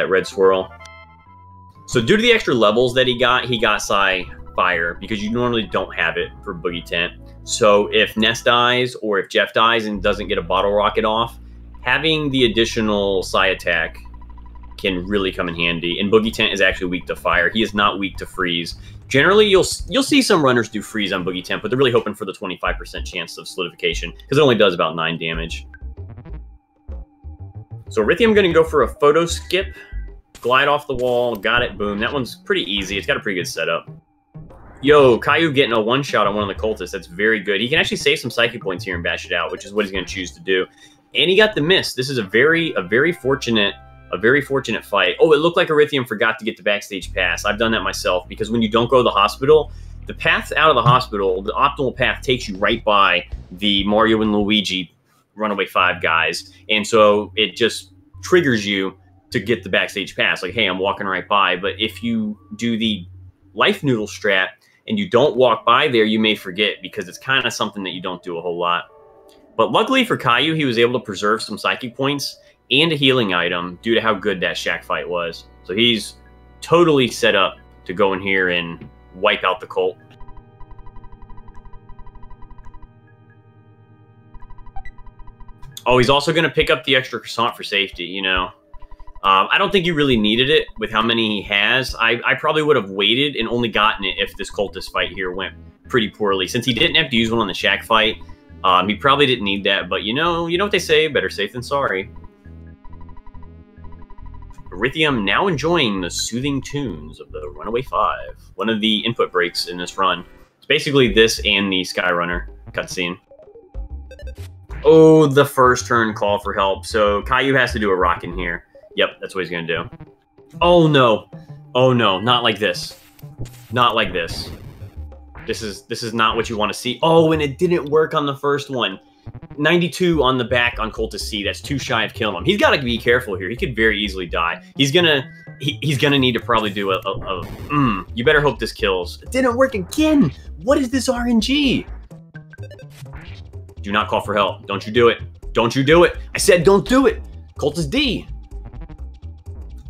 Speaker 1: red swirl. So due to the extra levels that he got Psy fire because you normally don't have it for Boogie Tent. So if Ness dies or if Jeff dies and doesn't get a bottle rocket off, having the additional Psy attack can really come in handy. And Boogie Tent is actually weak to fire. He is not weak to freeze. Generally, you'll see some runners do freeze on Boogie Tent, but they're really hoping for the 25% chance of solidification because it only does about 9 damage. So Arithium going to go for a photo skip, glide off the wall, got it, boom. That one's pretty easy. It's got a pretty good setup. Yo, Caillou getting a one-shot on one of the cultists. That's very good. He can actually save some psychic points here and bash it out, which is what he's going to choose to do. And he got the miss. This is a very fortunate fight. Oh, it looked like Arithium forgot to get the backstage pass. I've done that myself because when you don't go to the hospital, the path out of the hospital, the optimal path takes you right by the Mario and Luigi Runaway 5 guys. And so it just triggers you to get the backstage pass. Like, hey, I'm walking right by. But if you do the life noodle strat and you don't walk by there, you may forget because it's kind of something that you don't do a whole lot. But luckily for Caillou, he was able to preserve some psychic points and a healing item due to how good that shack fight was. So he's totally set up to go in here and wipe out the cult. Oh, he's also going to pick up the extra croissant for safety, you know. I don't think he really needed it with how many he has. I probably would have waited and only gotten it if this cultist fight here went pretty poorly. Since he didn't have to use one on the shack fight, he probably didn't need that. But you know what they say, better safe than sorry. Arithium now enjoying the soothing tunes of the Runaway 5. One of the input breaks in this run. It's basically this and the Skyrunner cutscene. Oh, the first turn call for help. So Caillou has to do a rock in here. Yep, that's what he's going to do. Oh, no. Oh, no. Not like this. Not like this. This is not what you want to see. Oh, and it didn't work on the first one. 92 on the back on Cultist C. That's too shy of killing him. He's got to be careful here. He could very easily die. He's gonna need to probably do you better hope this kills. It didn't work again. What is this RNG? Do not call for help. Don't you do it. Don't you do it. I said don't do it. Cultist D.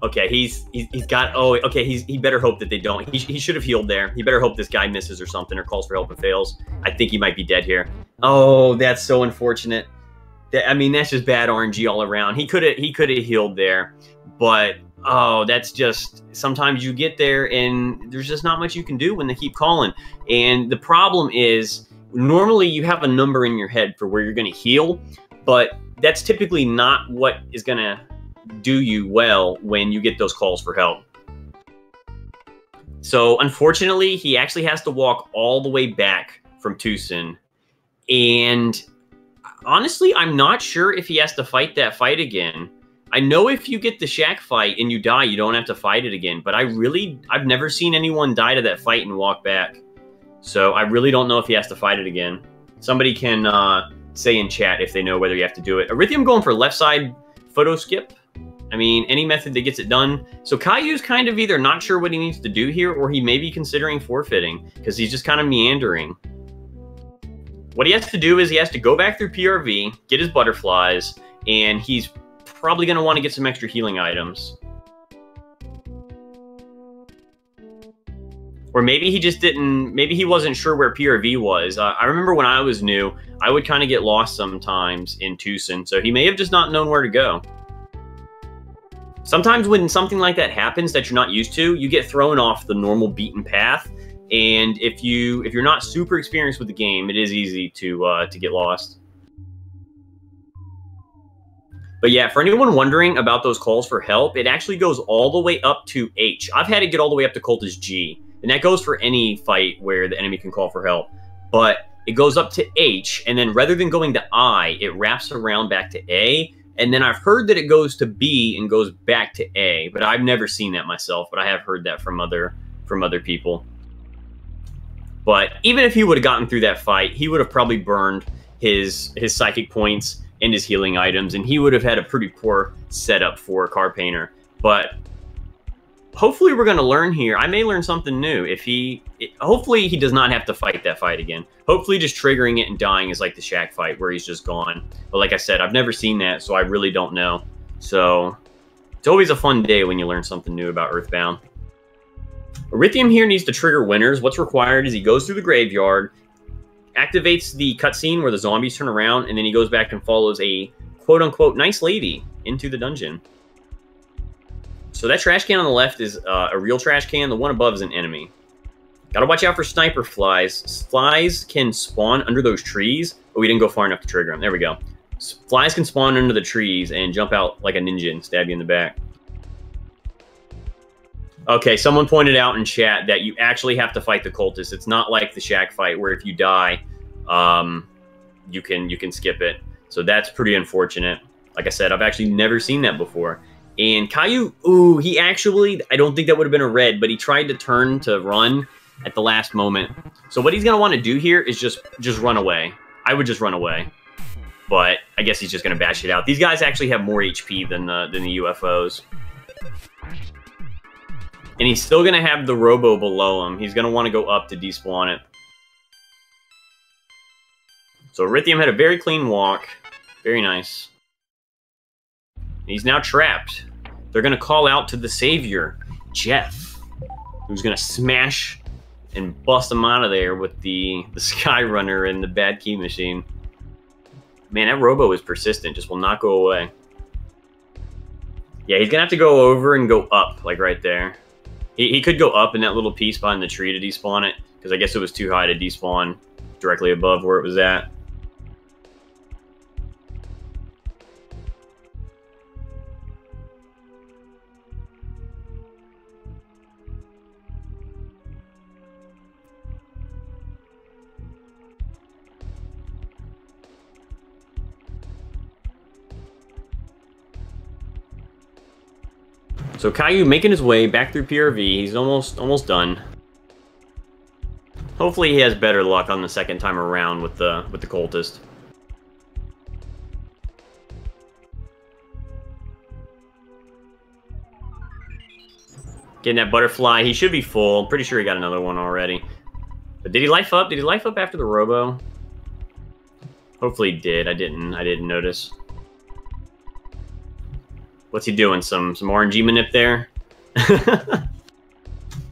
Speaker 1: Okay, he's got, oh, okay, he better hope that they don't. He should have healed there. He better hope this guy misses or something or calls for help and fails. I think he might be dead here. Oh, that's so unfortunate. I mean, that's just bad RNG all around. He could have healed there, but, oh, that's just, sometimes you get there and there's just not much you can do when they keep calling. And the problem is, normally you have a number in your head for where you're going to heal, but that's typically not what is going to do you well when you get those calls for help. So unfortunately, he actually has to walk all the way back from Tucson. And honestly, I'm not sure if he has to fight that fight again. I know if you get the shack fight and you die, you don't have to fight it again. But I've never seen anyone die to that fight and walk back. So I really don't know if he has to fight it again. Somebody can say in chat if they know whether you have to do it. Arithium going for left side photo skip. I mean, any method that gets it done. So Caillou's kind of either not sure what he needs to do here, or he may be considering forfeiting, because he's just kind of meandering. What he has to do is he has to go back through PRV, get his butterflies, and he's probably going to want to get some extra healing items. Or maybe he just didn't, maybe he wasn't sure where PRV was. I remember when I was new, I would kind of get lost sometimes in Tucson, so he may have just not known where to go. Sometimes when something like that happens that you're not used to, you get thrown off the normal beaten path. And if you're not super experienced with the game, it is easy to get lost. But yeah, for anyone wondering about those calls for help, it actually goes all the way up to H. I've had it get all the way up to Cultist G, and that goes for any fight where the enemy can call for help. But it goes up to H, and then rather than going to I, it wraps around back to A. And then I've heard that it goes to B and goes back to A, but I've never seen that myself, but I have heard that from other people. But even if he would have gotten through that fight, he would have probably burned his psychic points and his healing items, and he would have had a pretty poor setup for a car painter. But hopefully we're going to learn here. I may learn something new. Hopefully he does not have to fight that fight again. Hopefully just triggering it and dying is like the shack fight where he's just gone. But like I said, I've never seen that, so I really don't know. So it's always a fun day when you learn something new about Earthbound. Arithium here needs to trigger winners. What's required is he goes through the graveyard, activates the cutscene where the zombies turn around, and then he goes back and follows a quote-unquote nice lady into the dungeon. So that trash can on the left is a real trash can. The one above is an enemy. Gotta watch out for sniper flies. Flies can spawn under those trees. Oh, we didn't go far enough to trigger them. There we go. Flies can spawn under the trees and jump out like a ninja and stab you in the back. Okay, someone pointed out in chat that you actually have to fight the cultists. It's not like the shack fight where if you die, you can skip it. So that's pretty unfortunate. Like I said, I've actually never seen that before. And Caillou, ooh, he actually, I don't think that would have been a red, but he tried to turn to run at the last moment. So what he's going to want to do here is just run away. I would just run away. But I guess he's just going to bash it out. These guys actually have more HP than the UFOs. And he's still going to have the robo below him. He's going to want to go up to despawn it. So Arithium had a very clean walk. Very nice. He's now trapped. They're going to call out to the savior, Jeff, who's going to smash and bust him out of there with the Skyrunner and the bad key machine. Man, that robo is persistent. Just will not go away. Yeah, he's going to have to go over and go up, like right there. He could go up in that little piece behind the tree to despawn it, because I guess it was too high to despawn directly above where it was at. So Caillou making his way back through PRV. He's almost done. Hopefully he has better luck on the second time around with the cultist. Getting that butterfly. He should be full. Pretty sure he got another one already. But did he life up? Did he life up after the robo? Hopefully he did. I didn't notice. What's he doing? Some RNG manip there?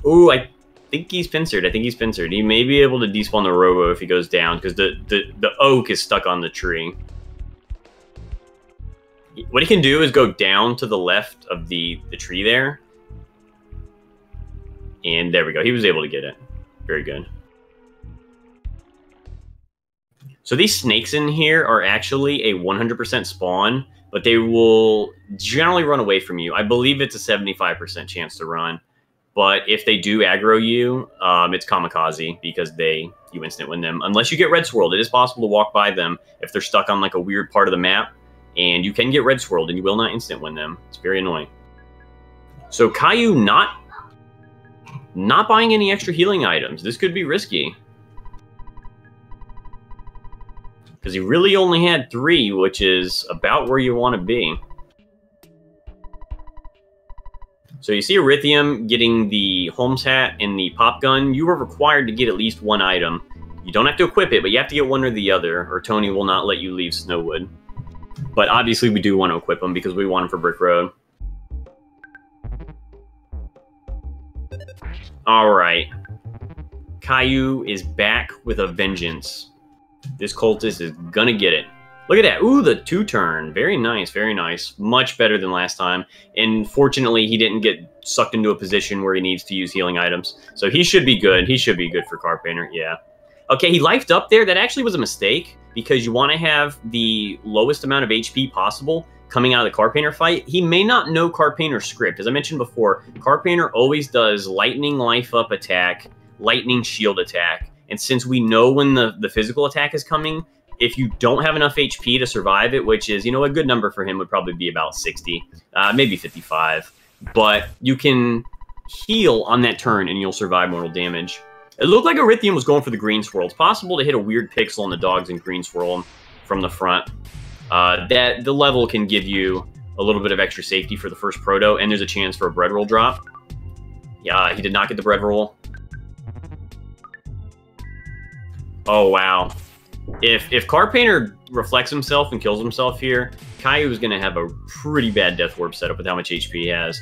Speaker 1: Ooh, I think he's pincered. He may be able to despawn the robo if he goes down, because the oak is stuck on the tree. What he can do is go down to the left of the tree there. And there we go. He was able to get it. Very good. So these snakes in here are actually a 100% spawn, but they will generally run away from you. I believe it's a 75% chance to run. But if they do aggro you, it's kamikaze because you instant win them. Unless you get red swirled, it is possible to walk by them if they're stuck on like a weird part of the map, and you can get red swirled and you will not instant win them. It's very annoying. So Caillou not buying any extra healing items. This could be risky. Because he really only had 3, which is about where you want to be. So you see Arithium getting the Holmes hat and the pop gun. You are required to get at least 1 item. You don't have to equip it, but you have to get one or the other, or Tony will not let you leave Snowwood. But obviously we do want to equip them because we want them for Brick Road. Alright. Caillou is back with a vengeance. This cultist is gonna get it. Look at that. Ooh, the 2-turn. Very nice, very nice. Much better than last time. And fortunately, he didn't get sucked into a position where he needs to use healing items. So he should be good. He should be good for Carpainter, yeah. Okay, he lifed up there. That actually was a mistake because you want to have the lowest amount of HP possible coming out of the Carpainter fight. He may not know Carpainter script. As I mentioned before, Carpainter always does lightning life up attack, lightning shield attack. And since we know when the physical attack is coming, if you don't have enough HP to survive it, which is, you know, a good number for him would probably be about 60, maybe 55. But you can heal on that turn and you'll survive mortal damage. It looked like Arithium was going for the green swirl. It's possible to hit a weird pixel on the dogs and green swirl them from the front. The level can give you a little bit of extra safety for the first proto, and there's a chance for a bread roll drop. Yeah, he did not get the bread roll. Oh, wow. If Carpainter reflects himself and kills himself here, Caillou is going to have a pretty bad Death Warp setup with how much HP he has.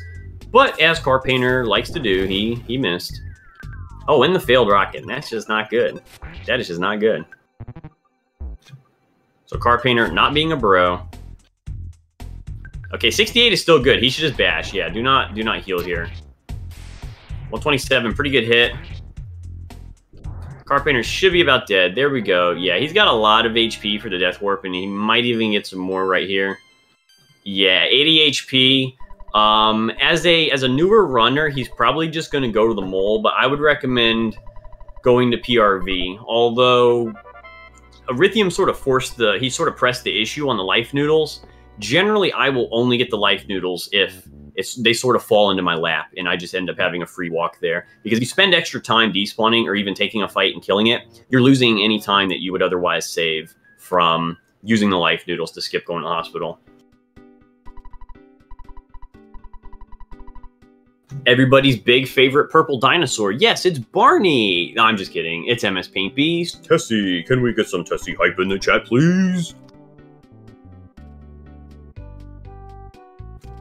Speaker 1: But as Carpainter likes to do, he missed. Oh, and the failed rocket. That's just not good. That is just not good. So Carpainter not being a bro. Okay, 68 is still good. He should just bash. Yeah, do not heal here. 127, pretty good hit. Carpainter should be about dead. There we go. Yeah, he's got a lot of HP for the Death Warp, and he might even get some more right here. Yeah, 80 HP. As a newer runner, he's probably just going to go to the mole, but I would recommend going to PRV. Although Arithium sort of he sort of pressed the issue on the life noodles. Generally, I will only get the life noodles if they sort of fall into my lap, and I just end up having a free walk there. Because if you spend extra time despawning or even taking a fight and killing it, you're losing any time that you would otherwise save from using the life noodles to skip going to the hospital. Everybody's big favorite purple dinosaur. Yes, it's Barney. No, I'm just kidding. It's MS Paint Beast. Tessie, can we get some Tessie hype in the chat, please?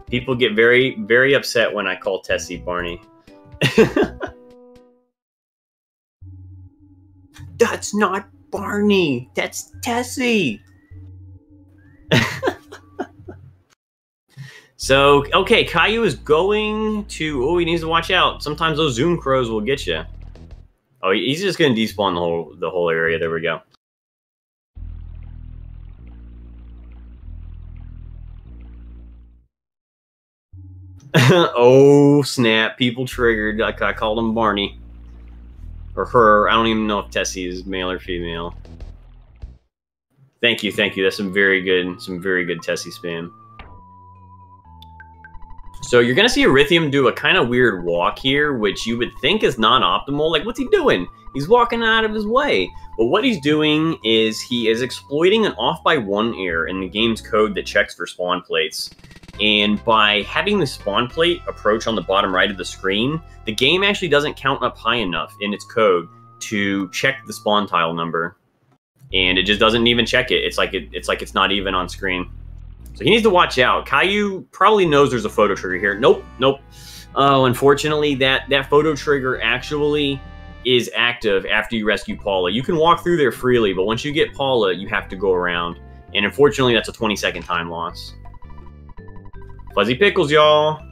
Speaker 1: People get very, very upset when I call Tessie Barney. That's not Barney. That's Tessie. So, okay, Caillou is going to... Oh, he needs to watch out. Sometimes those Zoom crows will get you. Oh, he's just going to despawn the whole area. There we go. Oh, snap. People triggered. I called him Barney. Or her. I don't even know if Tessie is male or female. Thank you, thank you. That's some very good Tessie spam. So you're going to see Arithium do a kind of weird walk here, which you would think is non-optimal. Like, what's he doing? He's walking out of his way. But what he's doing is he is exploiting an off-by-1 error in the game's code that checks for spawn plates. And by having the spawn plate approach on the bottom right of the screen, the game actually doesn't count up high enough in its code to check the spawn tile number. And it just doesn't even check it. It's like it's not even on screen. So he needs to watch out. Caillou probably knows there's a photo trigger here. Nope, nope. Oh, unfortunately, that photo trigger actually is active after you rescue Paula. You can walk through there freely, but once you get Paula, you have to go around. And unfortunately, that's a 20-second time loss. Fuzzy Pickles, y'all.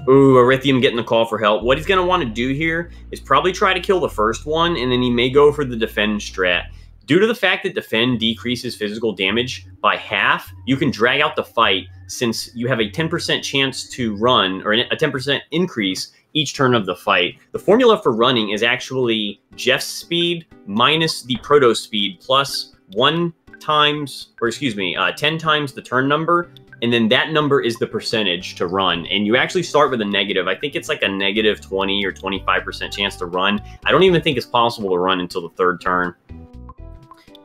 Speaker 1: Ooh, Arithium getting the call for help. What he's going to want to do here is probably try to kill the first one, and then he may go for the defend strat. Due to the fact that defend decreases physical damage by half, you can drag out the fight since you have a 10% chance to run, or a 10% increase each turn of the fight. The formula for running is actually Jeff's speed minus the proto speed plus 10 times the turn number, and then that number is the percentage to run. And you actually start with a negative. I think it's like a negative 20 or 25% chance to run. I don't even think it's possible to run until the third turn.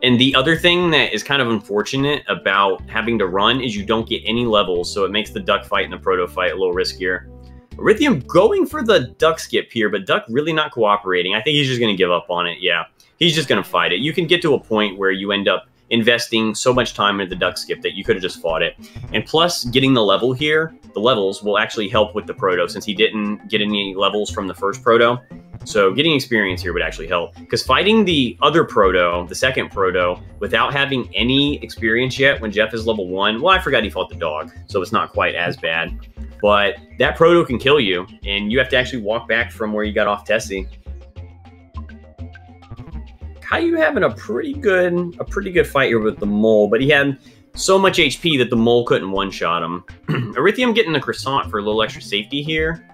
Speaker 1: And the other thing that is kind of unfortunate about having to run is you don't get any levels, so it makes the duck fight and the proto fight a little riskier. Arithium going for the duck skip here, but duck really not cooperating. I think he's just going to give up on it. Yeah, he's just going to fight it. You can get to a point where you end up investing so much time into the duck skip that you could have just fought it. And plus, getting the level here, the levels will actually help with the proto since he didn't get any levels from the first proto. So getting experience here would actually help, because fighting the other proto, the second proto, without having any experience yet when Jeff is level 1, well, I forgot he fought the dog, so it's not quite as bad. But that proto can kill you, and you have to actually walk back from where you got off Tessie. Caillou having a pretty good fight here with the mole, but he had so much HP that the mole couldn't one-shot him. Arithium getting the croissant for a little extra safety here.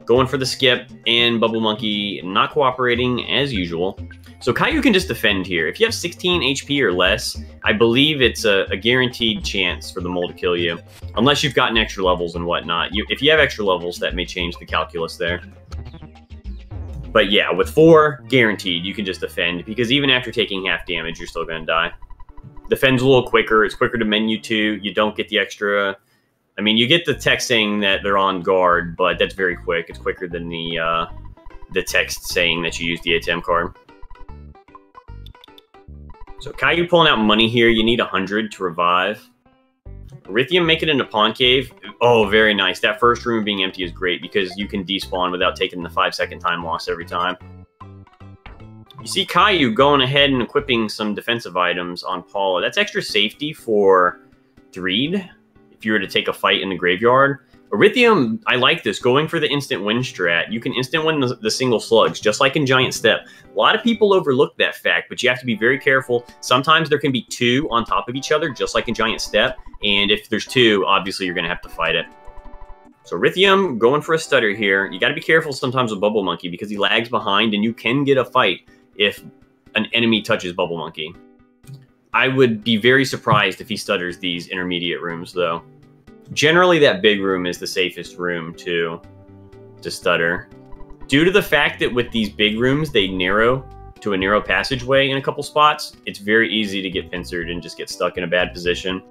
Speaker 1: Going for the skip, and Bubble Monkey not cooperating as usual. So Caillou can just defend here. If you have 16 HP or less, I believe it's a guaranteed chance for the mole to kill you. Unless you've gotten extra levels and whatnot. If you have extra levels, that may change the calculus there. But yeah, with 4, guaranteed, you can just defend, because even after taking half damage, you're still going to die. Defend's a little quicker. It's quicker to menu too. You don't get the extra... I mean, you get the text saying that they're on guard, but that's very quick. It's quicker than the text saying that you use the ATM card. So Caillou pulling out money here. You need 100 to revive. Arithium make it into Pawn Cave. Oh, very nice. That first room being empty is great because you can despawn without taking the 5-second time loss every time. You see Caillou going ahead and equipping some defensive items on Paula. That's extra safety for Dreed. If you were to take a fight in the graveyard. Arithium, I like this. Going for the instant win strat. You can instant win the single slugs, just like in Giant Step. A lot of people overlook that fact, but you have to be very careful. Sometimes there can be 2 on top of each other, just like in Giant Step. And if there's 2, obviously you're going to have to fight it. So Arithium going for a stutter here. You got to be careful sometimes with Bubble Monkey because he lags behind and you can get a fight if an enemy touches Bubble Monkey. I would be very surprised if he stutters these intermediate rooms, though. Generally, that big room is the safest room to stutter. Due to the fact that with these big rooms, they narrow to a narrow passageway in a couple spots, it's very easy to get pincered and just get stuck in a bad position.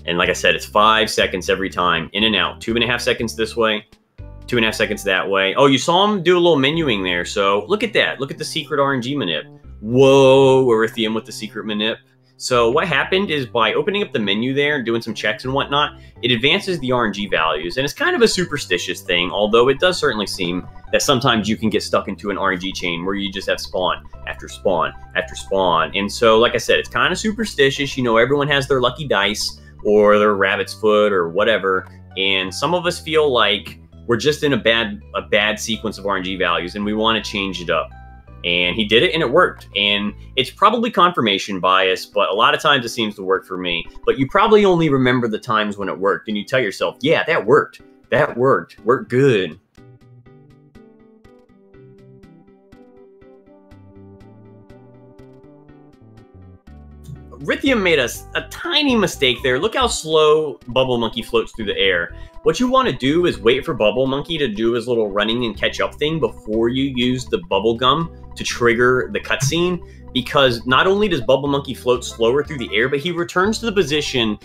Speaker 1: And like I said, it's 5 seconds every time, in and out. 2.5 seconds this way. 2.5 seconds that way. Oh, you saw him do a little menuing there. So look at that. Look at the secret RNG manip. Whoa, Arithium with the secret manip. So what happened is by opening up the menu there and doing some checks and whatnot, it advances the RNG values. And it's kind of a superstitious thing, although it does certainly seem that sometimes you can get stuck into an RNG chain where you just have spawn after spawn after spawn. And so, like I said, it's kind of superstitious. You know, everyone has their lucky dice or their rabbit's foot or whatever. And some of us feel like we're just in a bad sequence of RNG values and we want to change it up. And he did it and it worked. And it's probably confirmation bias, but a lot of times it seems to work for me. But you probably only remember the times when it worked and you tell yourself, yeah, that worked. That worked. Worked good. Arithium made a tiny mistake there. Look how slow Bubble Monkey floats through the air. What you want to do is wait for Bubble Monkey to do his little running and catch up thing before you use the bubble gum to trigger the cutscene, because not only does Bubble Monkey float slower through the air, but he returns to the position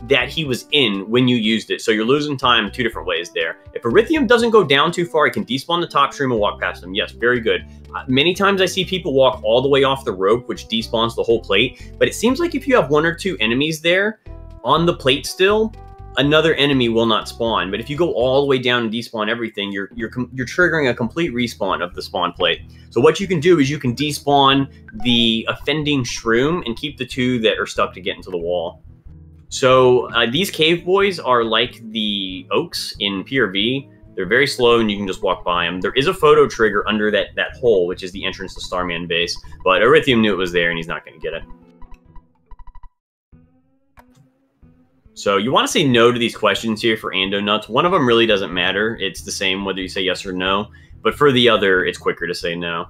Speaker 1: that he was in when you used it. So you're losing time 2 different ways there. If Arithium doesn't go down too far, he can despawn the top stream and walk past them. Yes, very good. Many times I see people walk all the way off the rope, which despawns the whole plate. But it seems like if you have 1 or 2 enemies there on the plate still, another enemy will not spawn. But if you go all the way down and despawn everything, you're triggering a complete respawn of the spawn plate. So what you can do is you can despawn the offending shroom and keep the 2 that are stuck to get into the wall. So these cave boys are like the oaks in PRV. They're very slow and you can just walk by them. There is a photo trigger under that hole, which is the entrance to Starman base. But Arithium knew it was there and he's not going to get it. So you want to say no to these questions here for Ando Nuts. One of them really doesn't matter. It's the same whether you say yes or no. But for the other, it's quicker to say no.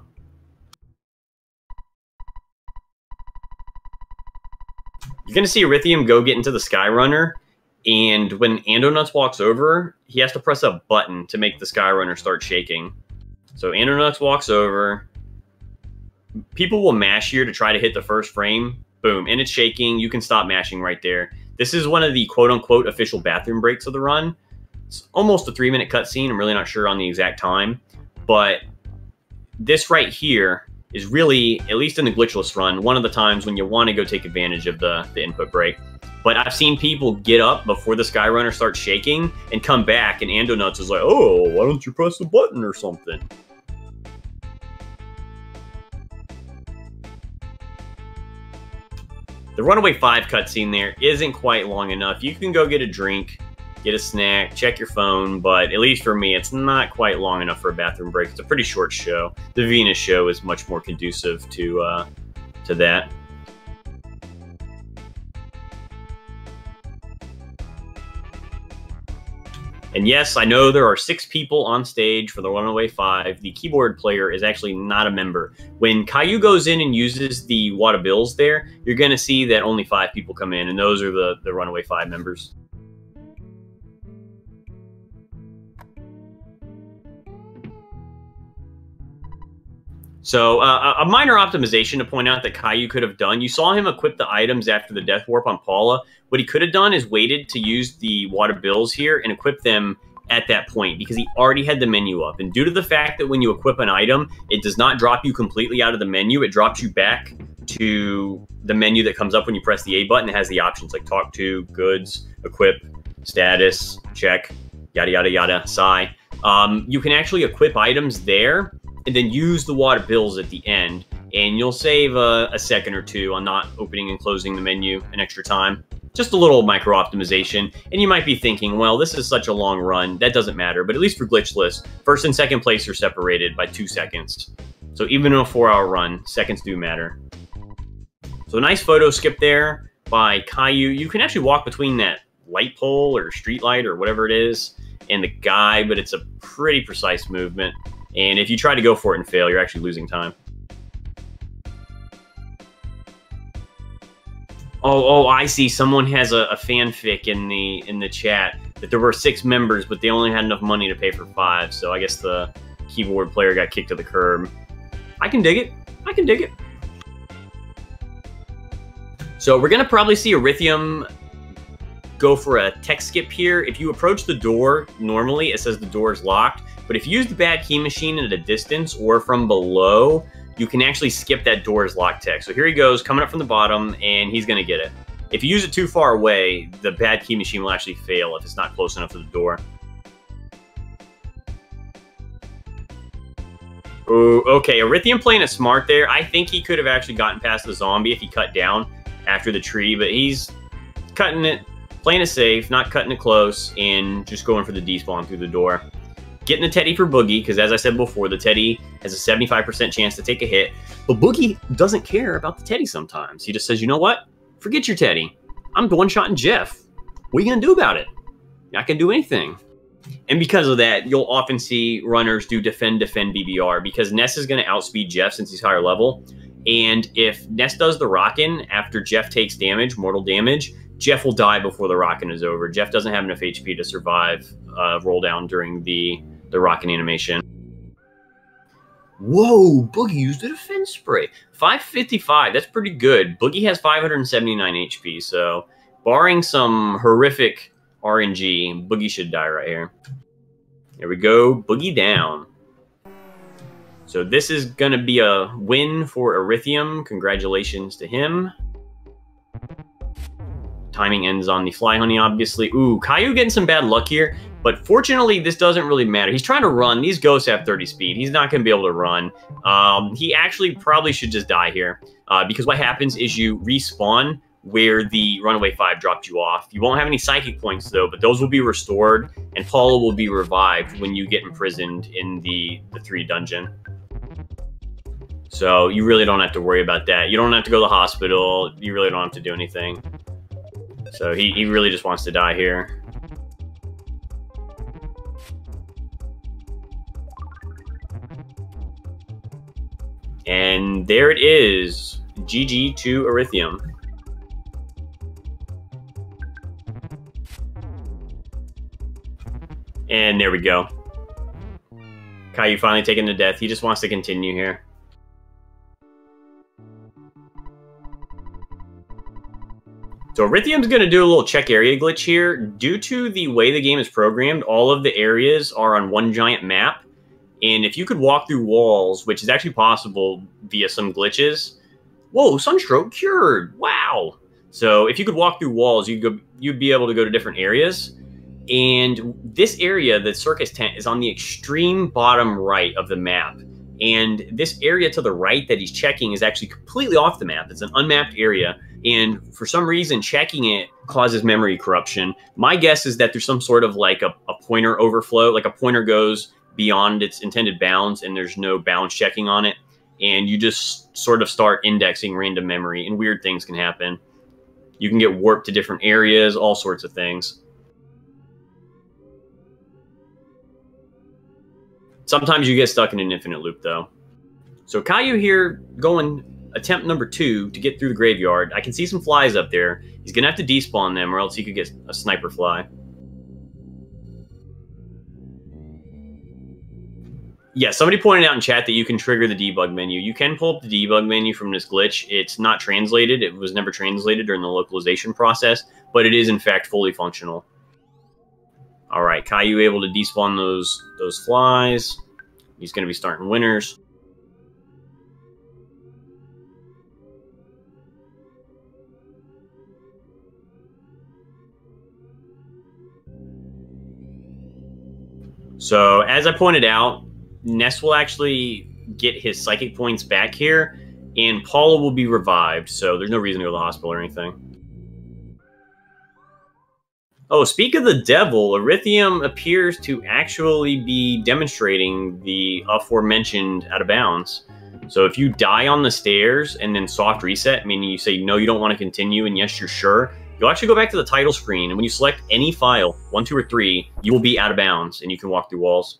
Speaker 1: You're going to see Arithium go get into the Skyrunner. And when Ando Nuts walks over, he has to press a button to make the Skyrunner start shaking. So Ando Nuts walks over. People will mash here to try to hit the first frame. Boom. And it's shaking. You can stop mashing right there. This is one of the quote-unquote official bathroom breaks of the run. It's almost a 3-minute cutscene. I'm really not sure on the exact time. But this right here is really, at least in the glitchless run, one of the times when you want to go take advantage of the input break. But I've seen people get up before the Skyrunner starts shaking and come back, and Ando Nuts is like, oh, why don't you press the button or something? The Runaway 5 cutscene there isn't quite long enough. You can go get a drink, get a snack, check your phone, but at least for me, it's not quite long enough for a bathroom break. It's a pretty short show. The Venus show is much more conducive to that. And yes, I know there are 6 people on stage for the Runaway 5. The keyboard player is actually not a member. When Caillou goes in and uses the wad of bills there, you're going to see that only 5 people come in, and those are the Runaway 5 members. So a minor optimization to point out that Caillou could have done. You saw him equip the items after the Death Warp on Paula. What he could have done is waited to use the wad of bills here and equip them at that point because he already had the menu up. And due to the fact that when you equip an item, it does not drop you completely out of the menu. It drops you back to the menu that comes up when you press the A button. It has the options like talk to, goods, equip, status, check, yada, yada, yada, sigh. You can actually equip items there and then use the wad of bills at the end, and you'll save a second or two on not opening and closing the menu an extra time. Just a little micro optimization, and you might be thinking, well, this is such a long run, that doesn't matter, but at least for glitchless, first and second place are separated by 2 seconds. So even in a 4-hour run, seconds do matter. So a nice photo skip there by Caillou. You can actually walk between that light pole or street light or whatever it is and the guy, but it's a pretty precise movement. And if you try to go for it and fail, you're actually losing time. Oh, I see. Someone has a fanfic in the chat that there were 6 members, but they only had enough money to pay for 5. So I guess the keyboard player got kicked to the curb. I can dig it. I can dig it. So we're gonna probably see Arithium go for a tech skip here. If you approach the door, normally it says the door is locked. But if you use the bad key machine at a distance or from below, you can actually skip that door's lock tech. So here he goes, coming up from the bottom, and he's going to get it. If you use it too far away, the bad key machine will actually fail if it's not close enough to the door. Ooh, okay, Arithium playing it smart there. I think he could have actually gotten past the zombie if he cut down after the tree, but he's cutting it, playing it safe, not cutting it close, and just going for the despawn through the door. Getting the Teddy for Boogie, because as I said before, the Teddy has a 75% chance to take a hit. But Boogie doesn't care about the Teddy sometimes. He just says, you know what? Forget your Teddy. I'm one-shotting Jeff. What are you going to do about it? I can do anything. And because of that, you'll often see runners do defend BBR, because Ness is going to outspeed Jeff since he's higher level. And if Ness does the rockin' after Jeff takes damage, mortal damage, Jeff will die before the rockin' is over. Jeff doesn't have enough HP to survive roll down during the rockin' animation. Whoa, Boogie used a defense spray. 555, that's pretty good. Boogie has 579 HP, so barring some horrific RNG, Boogie should die right here. There we go, Boogie down. So this is going to be a win for Arithium. Congratulations to him. Timing ends on the Fly Honey, obviously. Ooh, Caillou getting some bad luck here. But fortunately, this doesn't really matter. He's trying to run. These ghosts have 30 speed. He's not going to be able to run. He actually probably should just die here. Because what happens is you respawn where the Runaway 5 dropped you off. You won't have any psychic points, though, but those will be restored. And Paula will be revived when you get imprisoned in the 3 dungeon. So you really don't have to worry about that. You don't have to go to the hospital. You really don't have to do anything. So he really just wants to die here. And there it is. GG to Arithium. And there we go. Caillou finally taken to death. He just wants to continue here. So Arithium's going to do a little check area glitch here. Due to the way the game is programmed, all of the areas are on one giant map. And if you could walk through walls, which is actually possible via some glitches... Whoa, Sunstroke cured! Wow! So if you could walk through walls, you'd be able to go to different areas. And this area, the circus tent, is on the extreme bottom right of the map. And this area to the right that he's checking is actually completely off the map. It's an unmapped area. And for some reason, checking it causes memory corruption. My guess is that there's some sort of like a pointer overflow. Like a pointer goes beyond its intended bounds and there's no bounds checking on it. And you just sort of start indexing random memory and weird things can happen. You can get warped to different areas, all sorts of things. Sometimes you get stuck in an infinite loop, though. So Caillou here going attempt number 2 to get through the graveyard. I can see some flies up there. He's going to have to despawn them or else he could get a sniper fly. Yeah, somebody pointed out in chat that you can trigger the debug menu. You can pull up the debug menu from this glitch. It's not translated. It was never translated during the localization process, but it is, in fact, fully functional. All right, Caillou able to despawn those flies. He's going to be starting winners. So, as I pointed out, Ness will actually get his psychic points back here, and Paula will be revived, so there's no reason to go to the hospital or anything. Oh, speak of the devil, Arithium appears to actually be demonstrating the aforementioned out of bounds. So if you die on the stairs and then soft reset, meaning you say no, you don't want to continue, and yes, you're sure, you'll actually go back to the title screen, and when you select any file, 1, 2, or 3, you will be out of bounds, and you can walk through walls.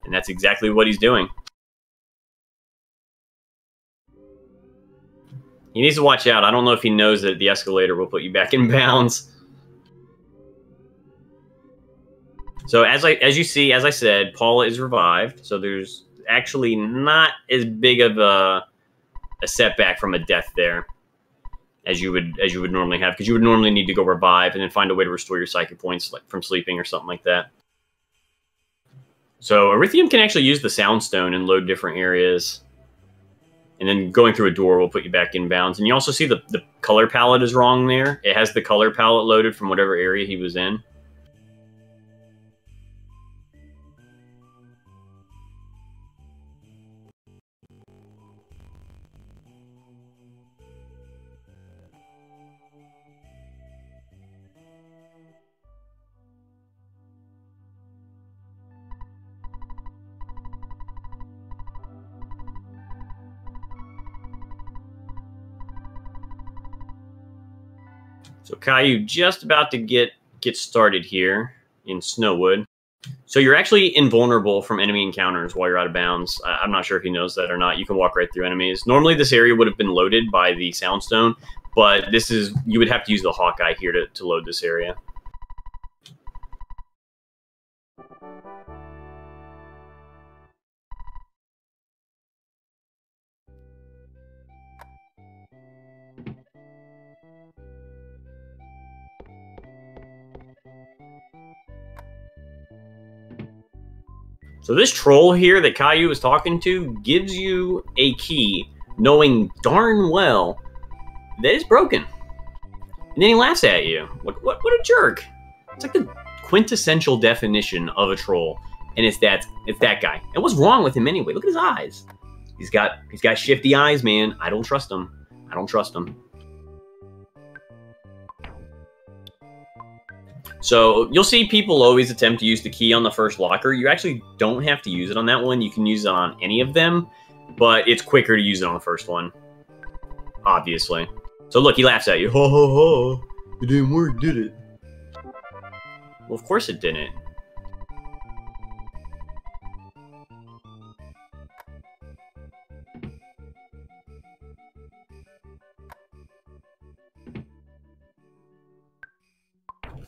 Speaker 1: And that's exactly what he's doing. He needs to watch out. I don't know if he knows that the escalator will put you back in bounds. So as you see, as I said, Paula is revived. So there's actually not as big of a setback from a death there as you would normally have, because you would normally need to go revive and then find a way to restore your psychic points, like from sleeping or something like that. So Arithium can actually use the Soundstone and load different areas. And then going through a door will put you back in bounds. And you also see the color palette is wrong there. It has the color palette loaded from whatever area he was in. So Caillou just about to get started here in Snowwood. So you're actually invulnerable from enemy encounters while you're out of bounds. I'm not sure if he knows that or not. You can walk right through enemies. Normally this area would have been loaded by the Soundstone, but you would have to use the Hawkeye here to load this area. So this troll here that Caillou is talking to gives you a key, knowing darn well that it's broken. And then he laughs at you. What a jerk. It's like the quintessential definition of a troll. And it's that guy. And what's wrong with him anyway? Look at his eyes. He's got shifty eyes, man. I don't trust him. I don't trust him. So you'll see people always attempt to use the key on the first locker. You actually don't have to use it on that one. You can use it on any of them, but it's quicker to use it on the first one, obviously. So look, he laughs at you. Ho, ho, ho. It didn't work, did it? Well, of course it didn't.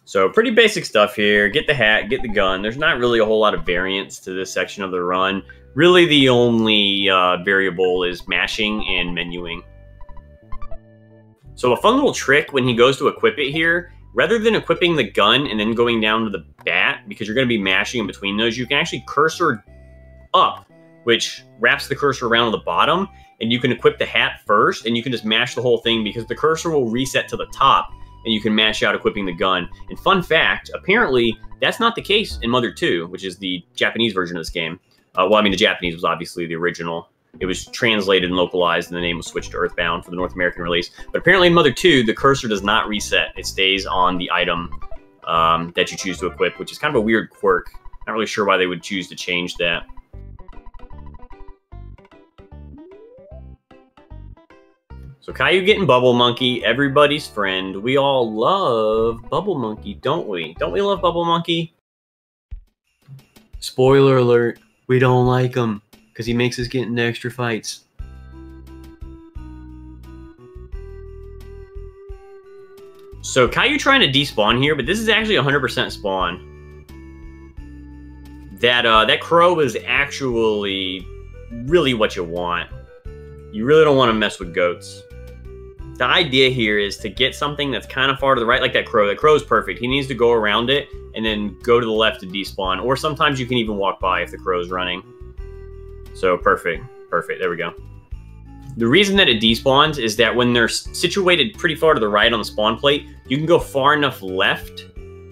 Speaker 1: So pretty basic stuff here. Get the hat, get the gun. There's not really a whole lot of variance to this section of the run. Really the only variable is mashing and menuing. So a fun little trick when he goes to equip it here, rather than equipping the gun and then going down to the bat, because you're going to be mashing in between those, you can actually cursor up, which wraps the cursor around the bottom, and you can equip the hat first, and you can just mash the whole thing because the cursor will reset to the top, and you can mash out equipping the gun. And fun fact, apparently that's not the case in Mother 2, which is the Japanese version of this game. Well, I mean, the Japanese was obviously the original. It was translated and localized, and the name was switched to Earthbound for the North American release. But apparently in Mother 2, the cursor does not reset. It stays on the item that you choose to equip, which is kind of a weird quirk. Not really sure why they would choose to change that. So Caillou getting Bubble Monkey, everybody's friend. We all love Bubble Monkey, don't we? Don't we love Bubble Monkey? Spoiler alert, we don't like him, because he makes us get into extra fights. So Caillou trying to despawn here, but this is actually 100% spawn. That crow is actually really what you want. You really don't want to mess with goats. The idea here is to get something that's kind of far to the right, like that crow. That crow is perfect. He needs to go around it and then go to the left to despawn. Or sometimes you can even walk by if the crow's running. So perfect. Perfect. There we go. The reason that it despawns is that when they're situated pretty far to the right on the spawn plate, you can go far enough left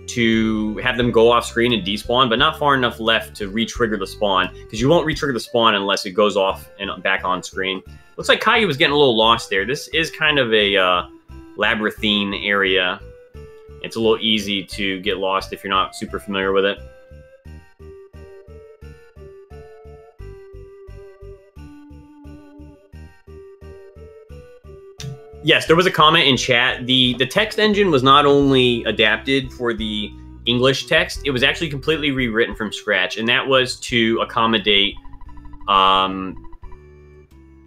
Speaker 1: to have them go off screen and despawn, but not far enough left to re-trigger the spawn, because you won't re-trigger the spawn unless it goes off and back on screen. Looks like Caillou was getting a little lost there. This is kind of a labyrinthine area. It's a little easy to get lost if you're not super familiar with it. Yes, there was a comment in chat. The text engine was not only adapted for the English text, it was actually completely rewritten from scratch, and that was to accommodate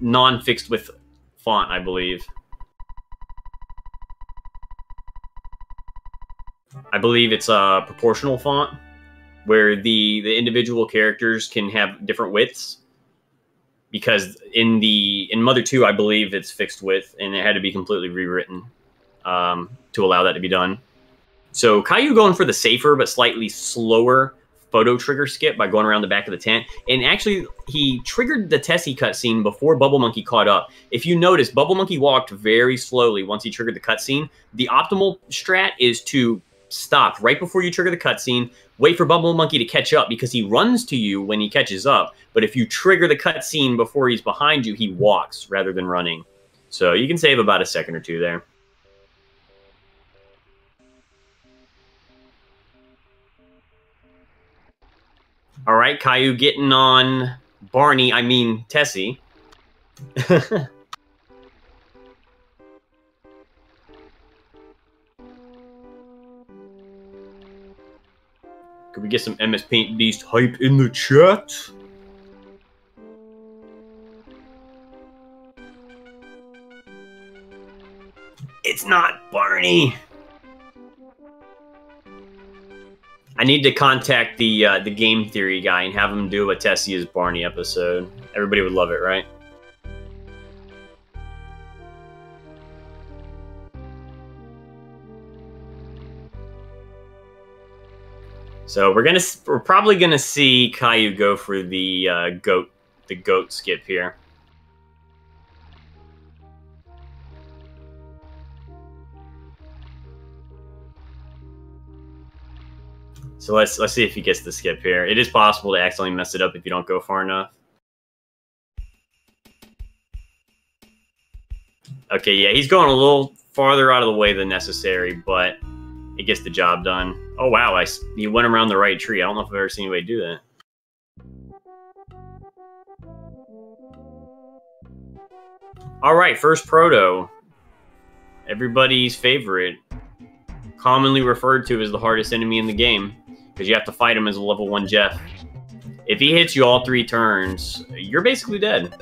Speaker 1: non-fixed width font, I believe. I believe it's a proportional font, where the individual characters can have different widths. Because in Mother 2, I believe it's fixed width, and it had to be completely rewritten to allow that to be done. So Caillou going for the safer but slightly slower photo trigger skip by going around the back of the tent. And actually, he triggered the Tessie cutscene before Bubble Monkey caught up. If you notice, Bubble Monkey walked very slowly once he triggered the cutscene. The optimal strat is to stop right before you trigger the cutscene, wait for Bubble Monkey to catch up, because he runs to you when he catches up. But if you trigger the cutscene before he's behind you, he walks rather than running. So you can save about a second or two there. All right, Caillou getting on Barney, I mean Tessie. Could we get some MS Paint Beast hype in the chat? It's not Barney. I need to contact the game theory guy and have him do a Tessie is Barney episode. Everybody would love it, right? So we're probably gonna see Caillou go for the goat skip here. So let's see if he gets the skip here. It is possible to accidentally mess it up if you don't go far enough. Okay, yeah, he's going a little farther out of the way than necessary, but it gets the job done. Oh, wow, he went around the right tree. I don't know if I've ever seen anybody do that. All right, first proto. Everybody's favorite. commonly referred to as the hardest enemy in the game, because you have to fight him as a level 1 Jeff. If he hits you all 3 turns, you're basically dead.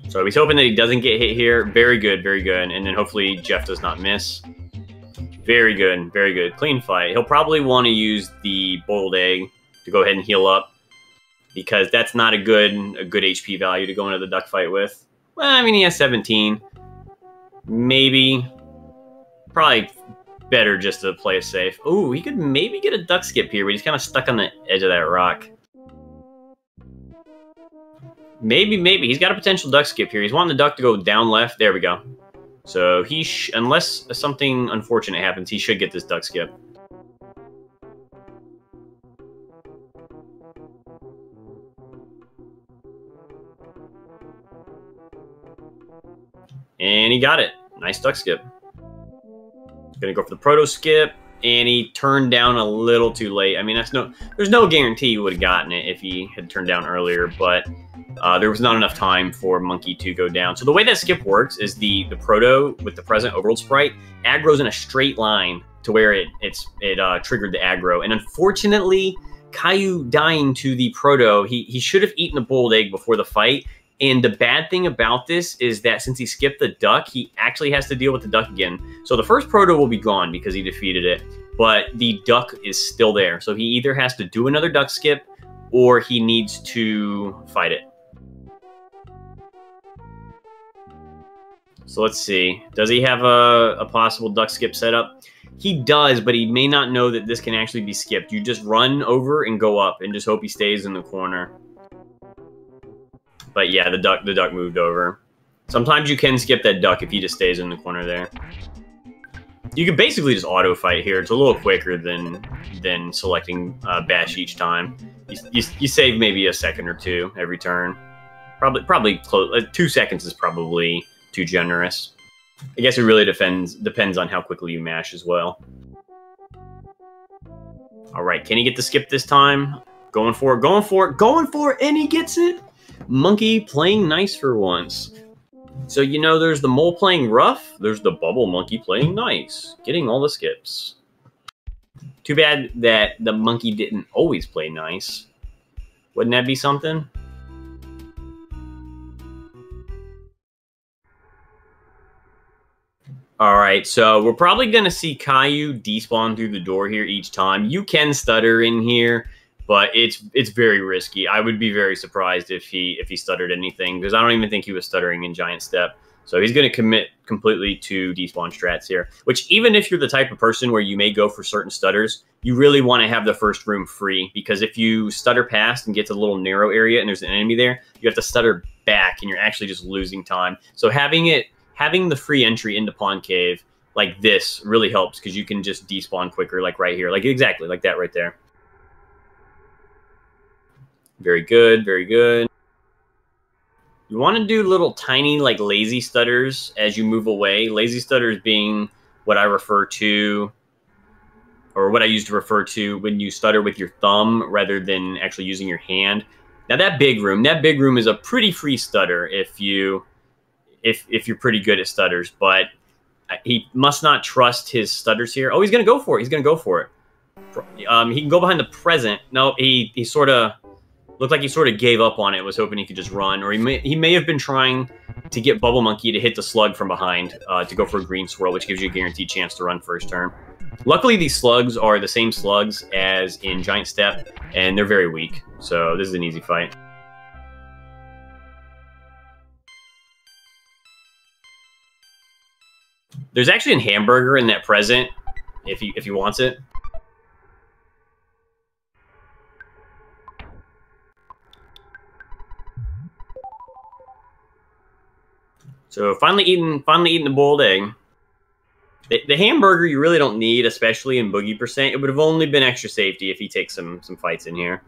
Speaker 1: So he's hoping that he doesn't get hit here. Very good, very good. And then hopefully Jeff does not miss. Very good, very good. Clean fight. He'll probably want to use the boiled egg to go ahead and heal up, because that's not a good HP value to go into the duck fight with. Well, I mean, he has 17. Maybe. Probably better just to play it safe. Ooh, he could maybe get a duck skip here, but he's kind of stuck on the edge of that rock. Maybe. He's got a potential duck skip here. He's wanting the duck to go down left. There we go. So he unless something unfortunate happens, he should get this duck skip. And he got it. Nice duck skip. Gonna go for the proto skip, and he turned down a little too late. I mean, there's no guarantee he would have gotten it if he had turned down earlier, but there was not enough time for Monkey to go down. So the way that skip works is the proto with the present overworld sprite aggroes in a straight line to where it triggered the aggro. And unfortunately, Caillou dying to the proto, he should have eaten the boiled egg before the fight. And the bad thing about this is that since he skipped the duck, he actually has to deal with the duck again. So the first proto will be gone because he defeated it, but the duck is still there. So he either has to do another duck skip or he needs to fight it. So let's see. Does he have a possible duck skip setup? He does, but he may not know that this can actually be skipped. You just run over and go up and just hope he stays in the corner. But yeah, the duck moved over. Sometimes you can skip that duck if he just stays in the corner there. You can basically just auto fight here. It's a little quicker than selecting bash each time. You save maybe a second or two every turn. Probably close. 2 seconds is probably too generous. I guess it really depends on how quickly you mash as well. All right, can he get the skip this time? Going for it, and he gets it. Monkey playing nice for once. So, you know, there's the mole playing rough. There's the bubble monkey playing nice, getting all the skips. Too bad that the monkey didn't always play nice. Wouldn't that be something? All right, so we're probably going to see Caillou despawn through the door here each time. You can stutter in here, but it's very risky. I would be very surprised if he stuttered anything, because I don't even think he was stuttering in Giant Step. So he's going to commit completely to despawn strats here, which even if you're the type of person where you may go for certain stutters, you really want to have the first room free, because if you stutter past and get to the little narrow area and there's an enemy there, you have to stutter back and you're actually just losing time. So having the free entry into Pawn Cave like this really helps, because you can just despawn quicker, like right here, like exactly like that right there. Very good, very good. You want to do little tiny, like, lazy stutters as you move away. Lazy stutters being what I refer to, or what I used to refer to when you stutter with your thumb rather than actually using your hand. Now that big room is a pretty free stutter if you're pretty good at stutters, but he must not trust his stutters here. Oh, he's going to go for it. He's going to go for it. He can go behind the present. No, he sort of looked like he sort of gave up on it, was hoping he could just run, or he may have been trying to get Bubble Monkey to hit the slug from behind to go for a green swirl, which gives you a guaranteed chance to run first turn. Luckily, these slugs are the same slugs as in Giant Step, and they're very weak, so this is an easy fight. There's actually a hamburger in that present, if he wants it. So finally eating the boiled egg. The hamburger you really don't need, especially in Boogie percent. It would have only been extra safety if he takes some fights in here.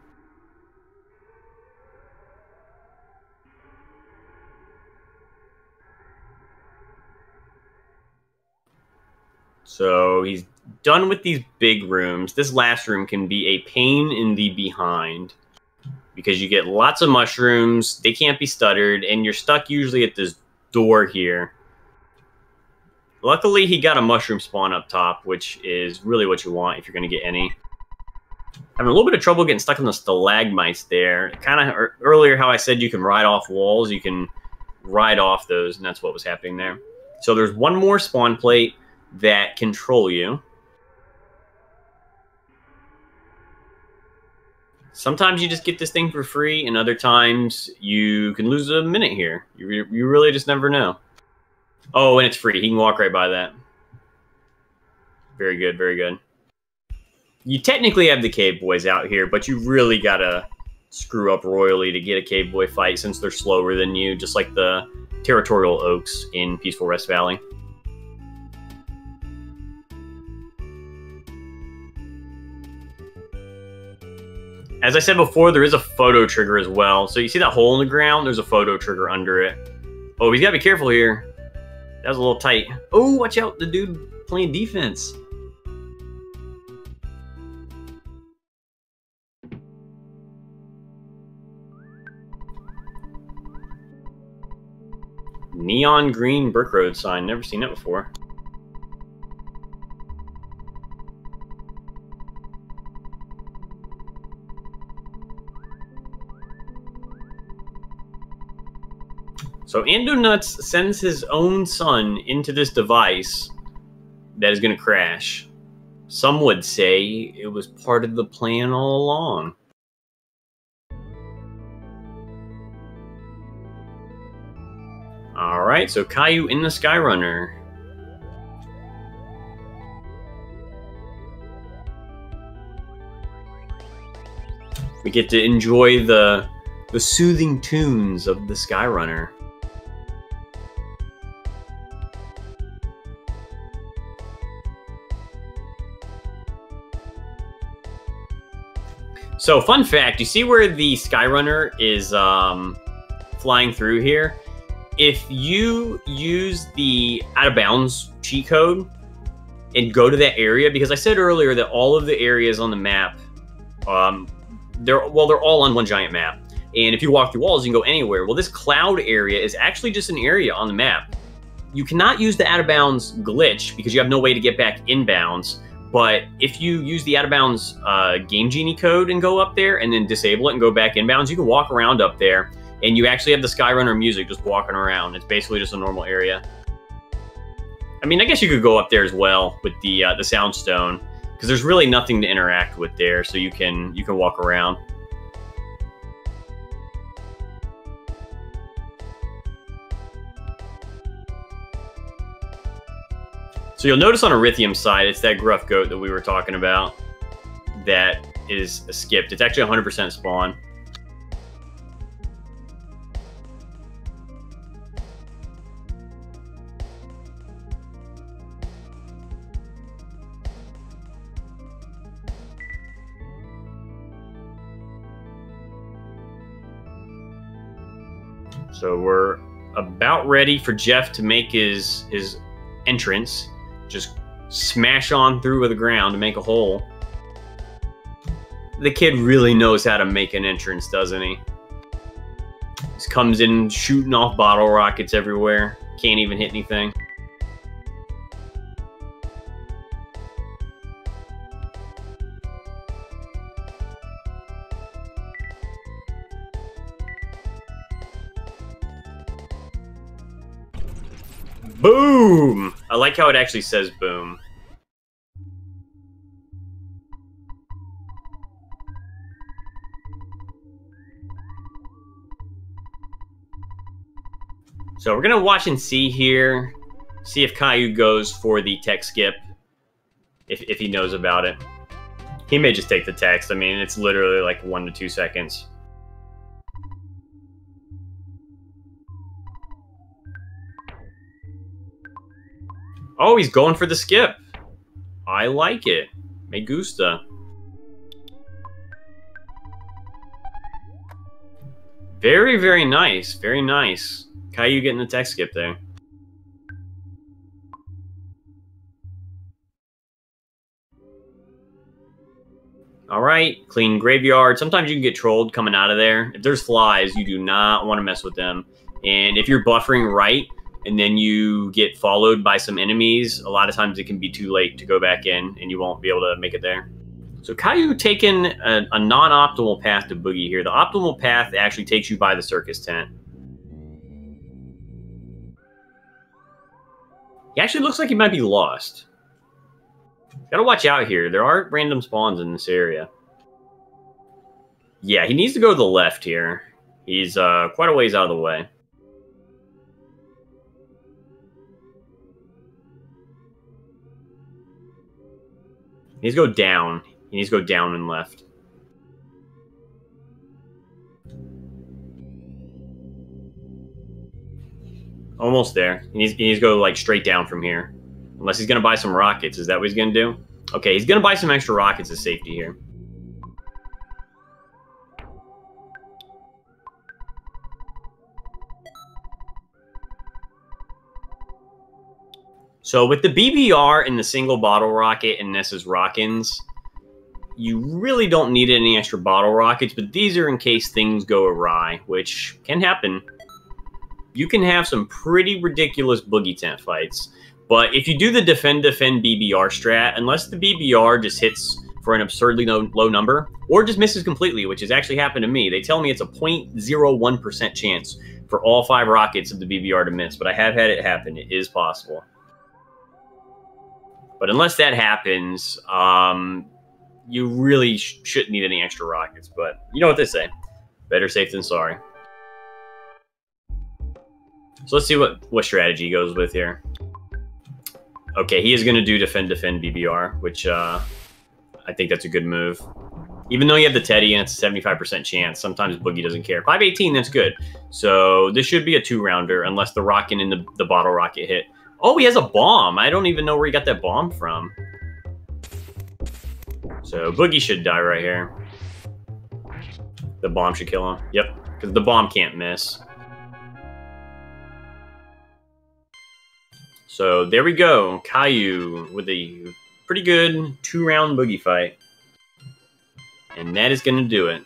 Speaker 1: So he's done with these big rooms. This last room can be a pain in the behind, because you get lots of mushrooms. They can't be stuttered, and you're stuck usually at this door here. Luckily, he got a mushroom spawn up top, which is really what you want if you're going to get any. Having a little bit of trouble getting stuck on the stalagmites there. Kind of earlier how I said you can ride off walls, you can ride off those, and that's what was happening there. So there's one more spawn plate that control you. Sometimes you just get this thing for free, and other times you can lose a minute here. You really just never know. Oh, and it's free. He can walk right by that. Very good, very good. You technically have the cave boys out here, but you really gotta screw up royally to get a cave boy fight since they're slower than you, just like the territorial oaks in Peaceful Rest Valley. As I said before, there is a photo trigger as well. So you see that hole in the ground? There's a photo trigger under it. Oh, he's got to be careful here. That was a little tight. Oh, watch out. The dude playing defense. Neon green brick road sign. Never seen that before. So Andonuts sends his own son into this device that is going to crash. Some would say it was part of the plan all along. Alright, so Caillou in the Skyrunner. We get to enjoy the soothing tunes of the Skyrunner. So, fun fact, you see where the Skyrunner is flying through here? If you use the out of bounds cheat code and go to that area, because I said earlier that all of the areas on the map, they're all on one giant map. And if you walk through walls, you can go anywhere. Well, this cloud area is actually just an area on the map. You cannot use the out of bounds glitch because you have no way to get back inbounds. But if you use the out of bounds Game Genie code and go up there and then disable it and go back inbounds, you can walk around up there. And you actually have the Skyrunner music just walking around. It's basically just a normal area. I mean, I guess you could go up there as well with the Soundstone, because there's really nothing to interact with there, so you can walk around. So you'll notice on Arithium's side, it's that gruff goat that we were talking about that is skipped. It's actually 100% spawn. So we're about ready for Jeff to make his entrance. Just smash on through with the ground to make a hole. The kid really knows how to make an entrance, doesn't he? Just comes in shooting off bottle rockets everywhere. Can't even hit anything. Boom! I like how it actually says boom. So we're going to watch and see here. See if Caillou goes for the tech skip. If he knows about it. He may just take the text. I mean, it's literally like 1 to 2 seconds. Oh, he's going for the skip. I like it. Me gusta. Very, very nice. Very nice. Caillou getting the tech skip there. All right, clean graveyard. Sometimes you can get trolled coming out of there. If there's flies, you do not want to mess with them. And if you're buffering right, and then you get followed by some enemies, a lot of times it can be too late to go back in, and you won't be able to make it there. So Caillou taking a non-optimal path to Boogie here. The optimal path actually takes you by the circus tent. He actually looks like he might be lost. Gotta watch out here. There are random spawns in this area. Yeah, he needs to go to the left here. He's quite a ways out of the way. He needs to go down. He needs to go down and left. Almost there. He needs to go like straight down from here. Unless he's going to buy some rockets. Is that what he's going to do? Okay, he's going to buy some extra rockets as safety here. So with the BBR and the single bottle rocket and Nessa's Rockins, you really don't need any extra bottle rockets, but these are in case things go awry, which can happen. You can have some pretty ridiculous boogie tent fights. But if you do the defend BBR strat, unless the BBR just hits for an absurdly low number, or just misses completely, which has actually happened to me, they tell me it's a 0.01% chance for all 5 rockets of the BBR to miss, but I have had it happen. It is possible. But unless that happens, you really shouldn't need any extra rockets. But you know what they say. Better safe than sorry. So let's see what strategy he goes with here. Okay, he is going to do defend BBR, which I think that's a good move. Even though you have the Teddy and it's a 75% chance, sometimes Boogie doesn't care. 518, that's good. So this should be a 2-rounder unless the rocket and the bottle rocket hit. Oh, he has a bomb. I don't even know where he got that bomb from. So Boogie should die right here. The bomb should kill him. Yep, because the bomb can't miss. So there we go. Caillou with a pretty good 2-round Boogie fight. And that is going to do it.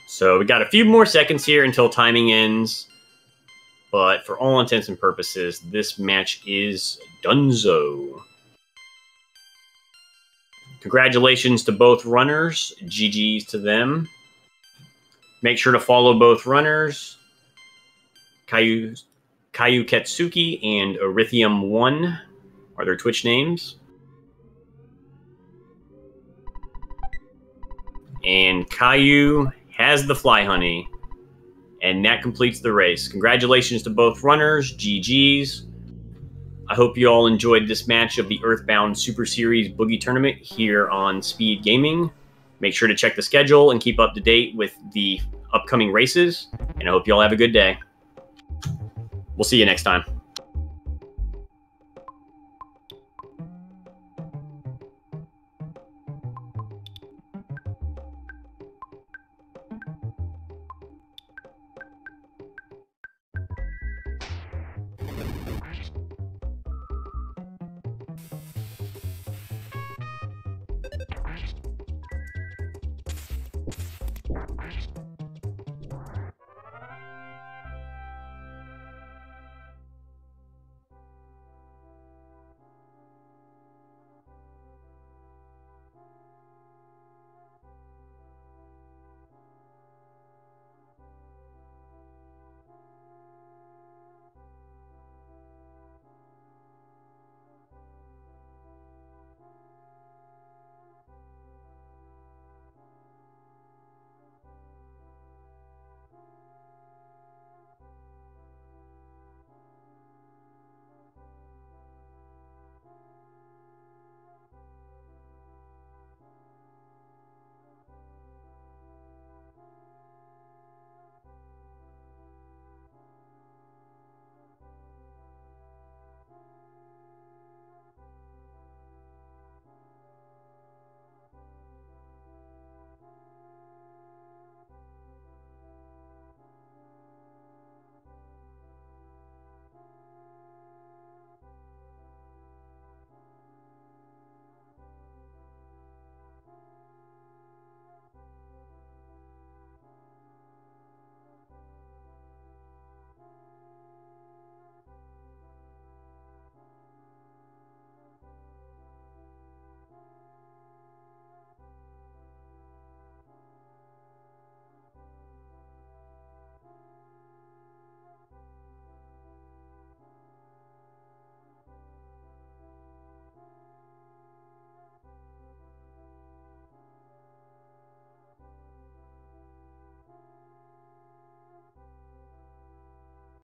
Speaker 1: So we got a few more seconds here until timing ends. But for all intents and purposes, this match is donezo. Congratulations to both runners. GG's to them. Make sure to follow both runners. Kyuketsuki and Arithium 1 are their Twitch names. And Caillou has the Fly Honey. And that completes the race. Congratulations to both runners. GG's. I hope you all enjoyed this match of the Earthbound Super Series Boogie Tournament here on Speed Gaming. Make sure to check the schedule and keep up to date with the upcoming races. And I hope you all have a good day. We'll see you next time.